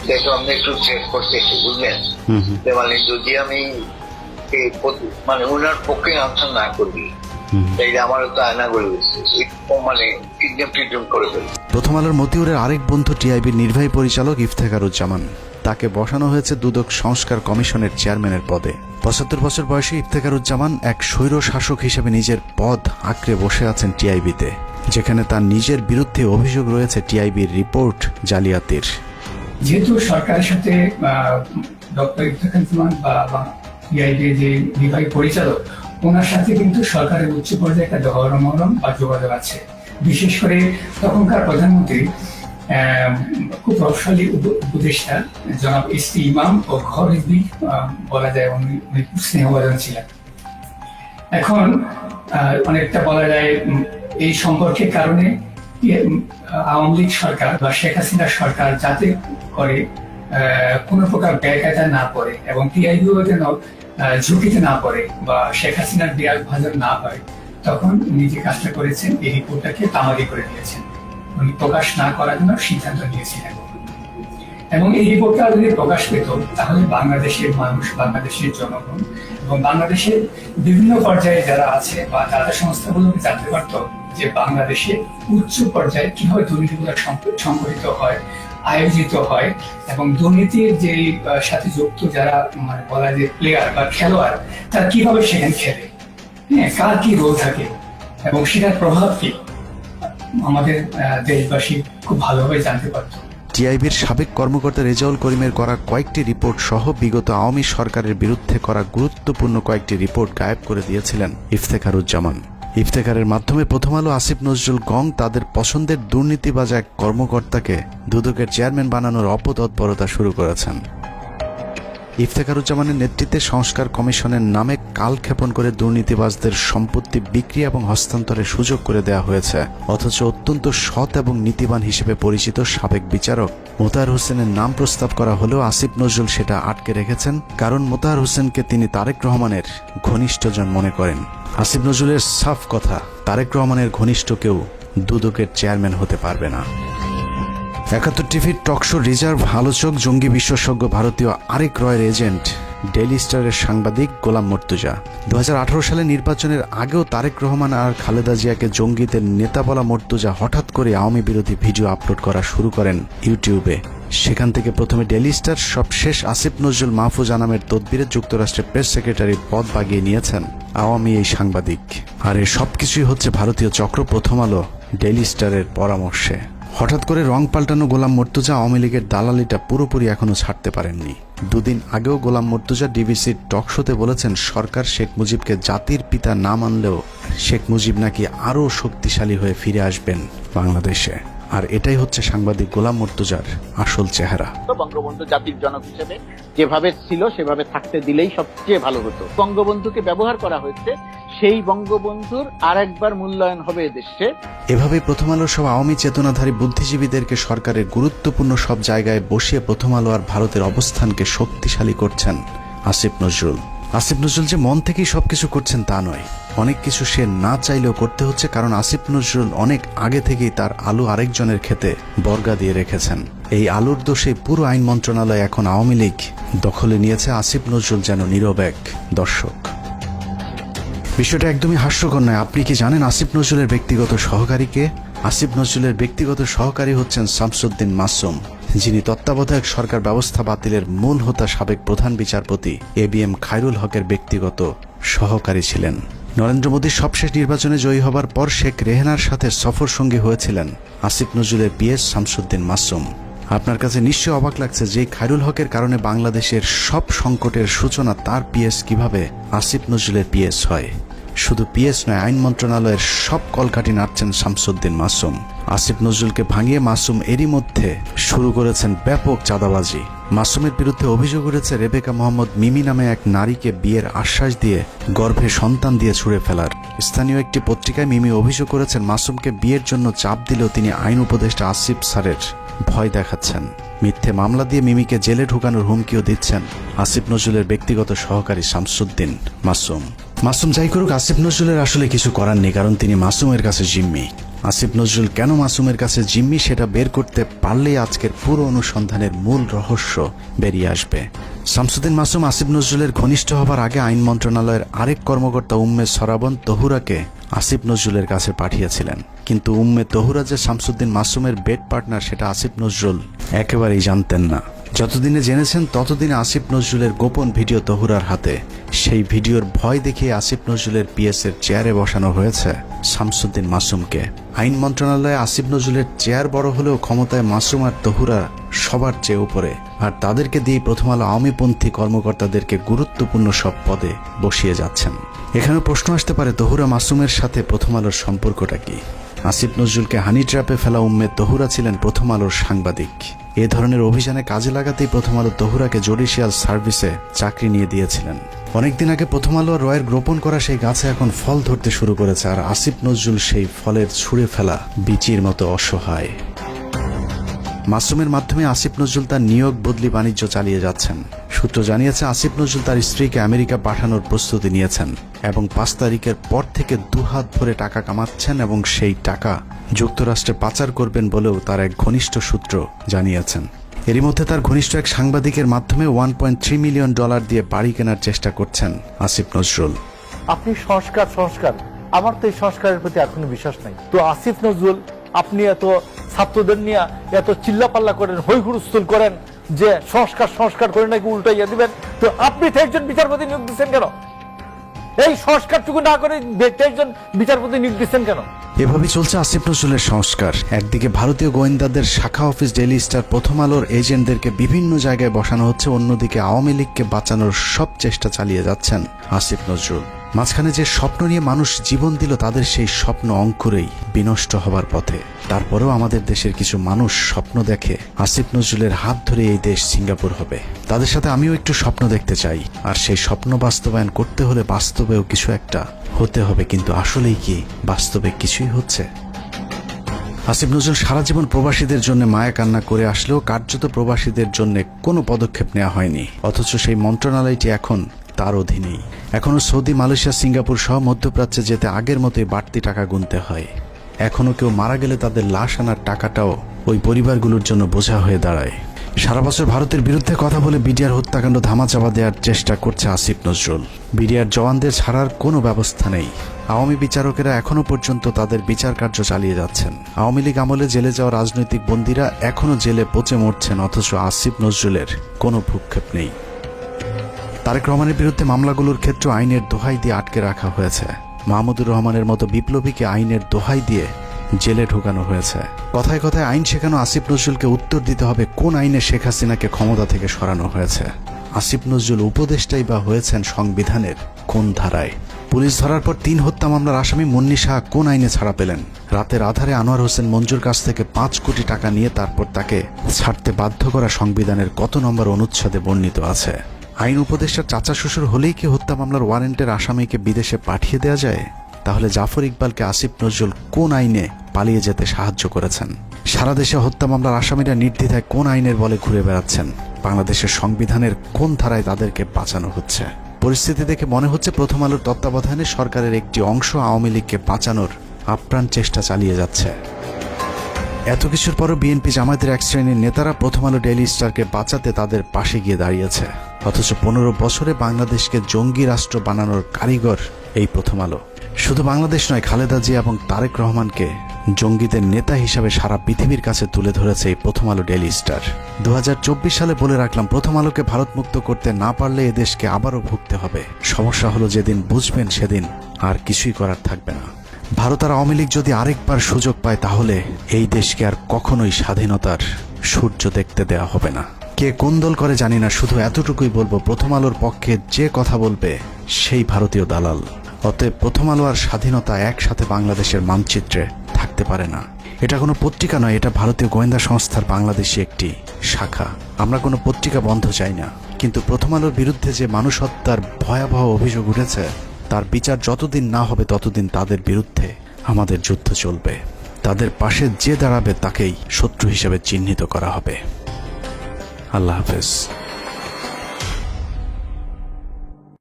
[SPEAKER 23] দেখো আমি একটু চেক করতেছি, বুঝলেন? মানে যদি আমি মানে ওনার পক্ষে আনসার না করি তাইলে আমারও তো আয়না করে মানে কিডন্যাপ করে ফেলি।
[SPEAKER 4] প্রথম আলোর মতিউরের আরেক বন্ধু টিআইবির নির্বাহী পরিচালক ইফতেখারুজ্জামান, তাকে বসানো হয়েছে দুদক সংস্কার কমিশনের চেয়ারম্যানের পদে। 75 বছর বয়সী ইফতেখারুজ্জামান এক স্বৈর শাসক হিসেবে নিজের পদ আঁকড়ে বসে আছেন টিআইবিতে, যেখানে তার নিজের বিরুদ্ধে অভিযোগ রয়েছে টিআইবির রিপোর্ট জালিয়াতির।
[SPEAKER 24] যেহেতু সরকারের সাথে ডক্টর ইফতেখারুজ্জামান বা টিআইবির যে নির্বাহী পরিচালক, ওনার সাথে কিন্তু সরকারের উচ্চ পর্যায়ে একটা ধর্মরম বা যোগাযোগ আছে। বিশেষ করে তখনকার প্রধানমন্ত্রী খুব প্রভাবশালী উপদেষ্টা জনাব এসপি ইমাম ও ঘর বলা যায় উনি খুব স্নেহভাজন ছিলেন। এখন অনেকটা বলা যায় এই সম্পর্কের কারণে আওয়ামী লীগ সরকার বা শেখ হাসিনা সরকার যাতে করে কোনো প্রকার ব্যয়কায়দা না পড়ে এবং টিআইবিও যেন ঝুঁকিতে না পড়ে বা শেখ হাসিনার বিরাট ভাজন না হয়, তখন উনি যে কাজটা করেছেন এই রিপোর্টটাকে তামাদি করে দিয়েছেন, উনি প্রকাশ না করার জন্য সিদ্ধান্ত নিয়েছিলেন। এবং এই রিপোর্টটা যদি প্রকাশ পেত তাহলে বাংলাদেশের মানুষ, বাংলাদেশের জনগণ এবং বাংলাদেশের বিভিন্ন পর্যায়ে যারা আছে বা দাতা সংস্থাগুলোকে জানতে পারত যে বাংলাদেশে উচ্চ পর্যায়ে কিভাবে দুর্নীতিগুলো সংগঠিত হয়, আয়োজিত হয় এবং দুর্নীতির যে সাথে যুক্ত যারা মানে বলা যে প্লেয়ার বা খেলোয়াড় তারা কিভাবে সেখানে খেলে, হ্যাঁ, কার কি রোল থাকে এবং সেটার প্রভাব কি আমাদের দেশবাসী খুব ভালোভাবে জানতে পারত।
[SPEAKER 4] টিআইবির সাবেক কর্মকর্তা রেজাউল করিমের করা কয়েকটি রিপোর্ট সহ বিগত আওয়ামী সরকারের বিরুদ্ধে করা গুরুত্বপূর্ণ কয়েকটি রিপোর্ট গায়েব করে দিয়েছিলেন ইফতেখারুজ্জামান। ইফতেখারের মাধ্যমে প্রথম আলো আসিফ নজরুল গং তাদের পছন্দের দুর্নীতিবাজ এক কর্মকর্তাকে দুদকের চেয়ারম্যান বানানোর অপতৎপরতা শুরু করেছেন। ইফতেখারুজ্জামানের নেতৃত্বে সংস্কার কমিশনের নামে কালক্ষেপণ করে দুর্নীতিবাজদের সম্পত্তি বিক্রি এবং হস্তান্তরের সুযোগ করে দেওয়া হয়েছে, অথচ অত্যন্ত সৎ এবং নীতিবান হিসেবে পরিচিত সাবেক বিচারক মোতাহার হোসেনের নাম প্রস্তাব করা হলেও আসিফ নজরুল সেটা আটকে রেখেছেন, কারণ মোতাহার হোসেনকে তিনি তারেক রহমানের ঘনিষ্ঠজন মনে করেন। আসিফ নজরুলের সাফ কথা, তারেক রহমানের ঘনিষ্ঠ কেউ দুদকের চেয়ারম্যান হতে পারবে না। 71 টিভির টকশো রিজার্ভ আলোচক, জঙ্গি বিশেষজ্ঞ ভারতীয় আরেক রয়ের এজেন্ট ডেইলি স্টারের সাংবাদিক গোলাম মর্তুজা। 2018 সালে নির্বাচনের আগেও তারেক রহমান আর খালেদা জিয়াকে জঙ্গিদের নেতা বলা মর্তুজা হঠাৎ করে আওয়ামী বিরোধী ভিডিও আপলোড করা শুরু করেন ইউটিউবে। সেখান থেকে প্রথমে ডেইলি স্টার, সবশেষ আসিফ নজরুল মাহফুজ আনামের তদবিরে যুক্তরাষ্ট্রের প্রেস সেক্রেটারির পদ বাগিয়ে নিয়েছেন আওয়ামী এই সাংবাদিক। আর এই সবকিছুই হচ্ছে ভারতীয় চক্র প্রথম আলো ডেইলি স্টারের পরামর্শে। হঠাৎ করে রং পাল্টানো গোলাম মর্তুজা আওয়ামী লীগের দালালিটা পুরোপুরি এখনো ছাড়তে পারেননি। দুদিন আগেও গোলাম মর্তুজা ডিবিসির টকশোতে বলেছেন সরকার শেখ মুজিবকে জাতির পিতা না মানলেও শেখ মুজিব নাকি আরও শক্তিশালী হয়ে ফিরে আসবেন বাংলাদেশে। আর এটাই হচ্ছে সাংবাদিক গোলাম মর্তুজার আসল চেহারা।
[SPEAKER 1] বঙ্গবন্ধু জাতির জনক হিসেবে যেভাবে ছিল সেভাবে থাকতে দিলেই সবচেয়ে ভালো হতো। বঙ্গবন্ধুকে ব্যবহার করা হয়েছে, সেই বঙ্গবন্ধুর আরেকবার মূল্যায়ন হবে এদেশে।
[SPEAKER 4] এভাবে প্রথম আলোর সব আওয়ামী চেতনাধারী বুদ্ধিজীবীদেরকে সরকারের গুরুত্বপূর্ণ সব জায়গায় বসিয়ে প্রথম আলো আর ভারতের অবস্থানকে শক্তিশালী করছেন আসিফ নজরুল। আসিফ নজরুল যে মন থেকেই সবকিছু করছেন তা নয়, অনেক কিছু সে না চাইলেও করতে হচ্ছে, কারণ আসিফ নজরুল অনেক আগে থেকেই তার আলু আরেকজনের খেতে বর্গা দিয়ে রেখেছেন। এই আলুর দোষে পুরো আইন মন্ত্রণালয় এখন আওয়ামী লীগ দখলে নিয়েছে। আসিফ নজরুল যেন নীরব এক দর্শক। বিষয়টা একদমই হাস্যকর নয়। আপনি কি জানেন আসিফ নজরুলের ব্যক্তিগত সহকারীকে? আসিফ নজরুলের ব্যক্তিগত সহকারী হচ্ছেন শামসুদ্দিন মাসুম, যিনি তত্ত্বাবধায়ক সরকার ব্যবস্থা বাতিলের মূল হোতা সাবেক প্রধান বিচারপতি ABM খায়রুল হকের ব্যক্তিগত সহকারী ছিলেন। নরেন্দ্র মোদীর সবশেষ নির্বাচনে জয়ী হবার পর শেখ রেহানার সাথে সফর সঙ্গী হয়েছিলেন আসিফ নজরুলের পিএস শামসুদ্দিন মাসুম। আপনার কাছে নিশ্চয় অবাক লাগছে যে খায়রুল হকের কারণে বাংলাদেশের সব সংকটের সূচনা তার পিএস কিভাবে আসিফ নজরুলের পিএস হয়। শুধু পিএস নয়, আইন মন্ত্রণালয়ের সব কলকাঠি নাড়ছেন শামসুদ্দিন মাসুম। আসিফ নজরুলকে ভাঙিয়ে মাসুম এরই মধ্যে শুরু করেছেন ব্যাপক চাঁদাবাজি। মাসুমের বিরুদ্ধে অভিযোগ উঠেছে রেবেকা মোহাম্মদ মিমি নামে এক নারীকে বিয়ের আশ্বাস দিয়ে গর্ভে সন্তান দিয়ে ছুঁড়ে ফেলার। স্থানীয় একটি পত্রিকায় মিমি অভিযোগ করেছেন মাসুমকে বিয়ের জন্য চাপ দিলেও তিনি আইন উপদেষ্টা আসিফ স্যারের ভয় দেখাচ্ছেন। মিথ্যে মামলা দিয়ে মিমিকে জেলে ঢুকানোর হুমকিও দিচ্ছেন আসিফ নজরুলের ব্যক্তিগত সহকারী শামসুদ্দিন মাসুম। মাসুম যাই করুক, আসিফ নজরুলের আসলে কিছু করার নেই, কারণ তিনি মাসুমের কাছে জিম্মি। আসিফ নজরুল কেন মাসুমের কাছে জিম্মি সেটা বের করতে পারলেই আজকের পুরো অনুসন্ধানের মূল রহস্য বেরিয়ে আসবে। শামসুদ্দিন মাসুম আসিফ নজরুলের ঘনিষ্ঠ হবার আগে আইন মন্ত্রণালয়ের আরেক কর্মকর্তা উম্মে সরাবন তহুরাকে আসিফ নজরুলের কাছে পাঠিয়েছিলেন, কিন্তু উম্মে তহুরা যে শামসুদ্দিন মাসুমের বেড পার্টনার সেটা আসিফ নজরুল একেবারেই জানতেন না। যতদিনে জেনেছেন ততদিনে আসিফ নজরুলের গোপন ভিডিও তহুরার হাতে। সেই ভিডিওর ভয় দেখিয়ে আসিফ নজরুলের পিএসের চেয়ারে বসানো হয়েছে শামসুদ্দিন মাসুমকে। আইন মন্ত্রণালয়ে আসিফ নজরুলের চেয়ার বড় হলেও ক্ষমতায় মাসুম আর তহুরা সবার চেয়ে উপরে, আর তাদেরকে দিয়ে প্রথম আলো আওয়ামীপন্থী কর্মকর্তাদেরকে গুরুত্বপূর্ণ সব পদে বসিয়ে যাচ্ছেন। এখানে প্রশ্ন আসতে পারে, তহুরা মাসুমের সাথে প্রথম আলোর সম্পর্কটা কি? আসিফ নজরুলকে হানি ট্র্যাপে ফেলা উম্মে তহুরা ছিলেন প্রথম আলোর সাংবাদিক। এ ধরনের অভিযানে কাজে লাগাতেই প্রথম আলো তহুরাকে জুডিশিয়াল সার্ভিসে চাকরি নিয়ে দিয়েছিলেন। অনেকদিন আগে প্রথম আলো রয়ের রোপণ করা সেই গাছে এখন ফল ধরতে শুরু করেছে, আর আসিফ নজরুল সেই ফলের ছুঁড়ে ফেলা বিচির মতো অসহায়। মাসুমের মাধ্যমে আসিফ নজরুল তার নিয়োগ বদলি বাণিজ্য চালিয়ে যাচ্ছেন। সূত্র জানিয়েছে আসিফ নজরুল তার স্ত্রীকে আমেরিকা পাঠানোর প্রস্তুতি নিয়েছেন এবং 5 তারিখের পর থেকে দুহাত ভরে টাকা কামাচ্ছেন এবং সেই টাকা যুক্তরাষ্ট্রে পাচার করবেন বলেও তার এক ঘনিষ্ঠ সূত্র জানিয়েছেন। এরই মধ্যে তার ঘনিষ্ঠ এক সাংবাদিকের মাধ্যমে $1.3 মিলিয়ন দিয়ে বাড়ি কেনার চেষ্টা করছেন আসিফ নজরুল।
[SPEAKER 6] আপনি সংস্কার আমার তো এই সংস্কারের প্রতি এখনো বিশ্বাস নাই। তো আসিফ নজরুল, আপনি এত ছাত্রদের নিয়ে এত চিল্লাপাল্লা করেন, হই হুড়স্থুল করেন যে সংস্কার করে নাকি উল্টাইয়া দিবেন, তো আপনি একজন বিচারপতি নিয়োগ দিচ্ছেন কেন? এই সংস্কারটুকু না করে একজন বিচারপতি নিয়োগ দিচ্ছেন কেন?
[SPEAKER 4] এভাবেই চলছে আসিফ নজরুলের সংস্কার। একদিকে ভারতীয় গোয়েন্দাদের শাখা অফিস ডেইলি স্টার প্রথম আলোর এজেন্টদেরকে বিভিন্ন জায়গায় বসানো হচ্ছে, অন্যদিকে আওয়ামী লীগকে বাঁচানোর সব চেষ্টা চালিয়ে যাচ্ছেন আসিফ নজরুল। মাঝখানে যে স্বপ্ন নিয়ে মানুষ জীবন দিল তাদের সেই স্বপ্ন অঙ্কুরেই বিনষ্ট হবার পথে। তারপরেও আমাদের দেশের কিছু মানুষ স্বপ্ন দেখে আসিফ নজরুলের হাত ধরে এই দেশ সিঙ্গাপুর হবে। তাদের সাথে আমিও একটু স্বপ্ন দেখতে চাই, আর সেই স্বপ্ন বাস্তবায়ন করতে হলে বাস্তবেও কিছু একটা হতে হবে। কিন্তু আসলেই কি বাস্তবে কিছুই হচ্ছে? আসিফ নজরুল সারা জীবন প্রবাসীদের জন্য মায়া কান্না করে আসলেও কার্যত প্রবাসীদের জন্য কোনো পদক্ষেপ নেওয়া হয়নি, অথচ সেই মন্ত্রণালয়টি এখন তার অধীনেই। এখনও সৌদি, মালয়েশিয়া, সিঙ্গাপুর সহ মধ্যপ্রাচ্যে যেতে আগের মতোই বাড়তি টাকা গুনতে হয়। এখনও কেউ মারা গেলে তাদের লাশ আনার টাকাটাও ওই পরিবারগুলোর জন্য বোঝা হয়ে দাঁড়ায়। সারা বছর ভারতের বিরুদ্ধে কথা বলে বিডিআর হত্যাকাণ্ড ধামাচাপা দেওয়ার চেষ্টা করছে আসিফ নজরুল। বিডিআর জওয়ানদের ছাড়ার কোনো ব্যবস্থা নেই। আওয়ামী বিচারকেরা এখনো পর্যন্ত তাদের বিচার কার্য চালিয়ে যাচ্ছেন। আওয়ামী লীগ আমলে জেলে যাওয়া রাজনৈতিক বন্দীরা এখনো জেলে পচে মরছেন, অথচ আসিফ নজরুলের কোনো ভ্রুক্ষেপ নেই। তারেক রহমানের বিরুদ্ধে মামলাগুলোর ক্ষেত্রে আইনের দোহাই দিয়ে আটকে রাখা হয়েছে। মাহমুদুর রহমানের মতো বিপ্লবীকে আইনের দোহাই দিয়ে জেলে ঢোকানো হয়েছে। কথায় কথায় আইন শেখানো আসিফ নজরুলকে উত্তর দিতে হবে কোন আইনে শেখ হাসিনাকে ক্ষমতা থেকে সরানো হয়েছে। আসিফ নজরুল উপদেষ্টাই বা হয়েছেন সংবিধানের কোন ধারায়? পুলিশ ধরার পর 3 হত্যা মামলার আসামি মুন্নি শাহ কোন আইনে ছাড়া পেলেন? রাতের আধারে আনোয়ার হোসেন মঞ্জুর কাছ থেকে 5 কোটি টাকা নিয়ে তারপর তাকে ছাড়তে বাধ্য করা সংবিধানের কত নম্বর অনুচ্ছেদে বর্ণিত আছে? আইন উপদেষ্টার চাচা শ্বশুর হলেই কি হত্যা মামলার ওয়ারেন্টের আসামিকে বিদেশে পাঠিয়ে দেওয়া যায়? তাহলে জাফর ইকবালকে আসিফ নজরুল কোন আইনে পালিয়ে যেতে সাহায্য করেছেন? সারা দেশে হত্যা মামলার আসামিরা নির্দ্বিধায় কোন আইনের বলে ঘুরে বেড়াচ্ছেন? বাংলাদেশের সংবিধানের কোন ধারায় তাদেরকে বাঁচানো হচ্ছে? পরিস্থিতি দেখে মনে হচ্ছে প্রথম আলোর তত্ত্বাবধানে সরকারের একটি অংশ আওয়ামী লীগকে বাঁচানোর আপ্রাণ চেষ্টা চালিয়ে যাচ্ছে। এত কিছুর পরও বিএনপি জামায়াতের এক শ্রেণীর নেতারা প্রথম আলো ডেইলি স্টারকে বাঁচাতে তাদের পাশে গিয়ে দাঁড়িয়েছে, অথচ 15 বছরে বাংলাদেশকে জঙ্গি রাষ্ট্র বানানোর কারিগর এই প্রথম আলো। শুধু বাংলাদেশ নয়, খালেদা জিয়া এবং তারেক রহমানকে জঙ্গিদের নেতা হিসাবে সারা পৃথিবীর কাছে তুলে ধরেছে এই প্রথম আলো ডেইলি স্টার। 2024 সালে বলে রাখলাম, প্রথম আলোকে ভারত মুক্ত করতে না পারলে এদেশকে আবারও ভুগতে হবে। সমস্যা হলো যেদিন বুঝবেন সেদিন আর কিছুই করার থাকবে না। ভারত আর আওয়ামী লীগ যদি আরেকবার সুযোগ পায় তাহলে এই দেশকে আর কখনোই স্বাধীনতার সূর্য দেখতে দেওয়া হবে না। কে কোন দল করে জানি না, শুধু এতটুকুই বলবো, প্রথম আলোর পক্ষে যে কথা বলবে সেই ভারতীয় দালাল। অতএব প্রথম আলো আর স্বাধীনতা একসাথে বাংলাদেশের মানচিত্রে থাকতে পারে না। এটা কোনো পত্রিকা নয়, এটা ভারতীয় গোয়েন্দা সংস্থার বাংলাদেশি একটি শাখা। আমরা কোনো পত্রিকা বন্ধ চাই না, কিন্তু প্রথম আলোর বিরুদ্ধে যে মানুষ হত্যার ভয়াবহ অভিযোগ উঠেছে তার বিচার যতদিন না হবে ততদিন তাদের বিরুদ্ধে আমাদের যুদ্ধ চলবে। তাদের পাশে যে দাঁড়াবে তাকেই শত্রু হিসেবে চিহ্নিত করা হবে। আল্লাহ হাফেজ।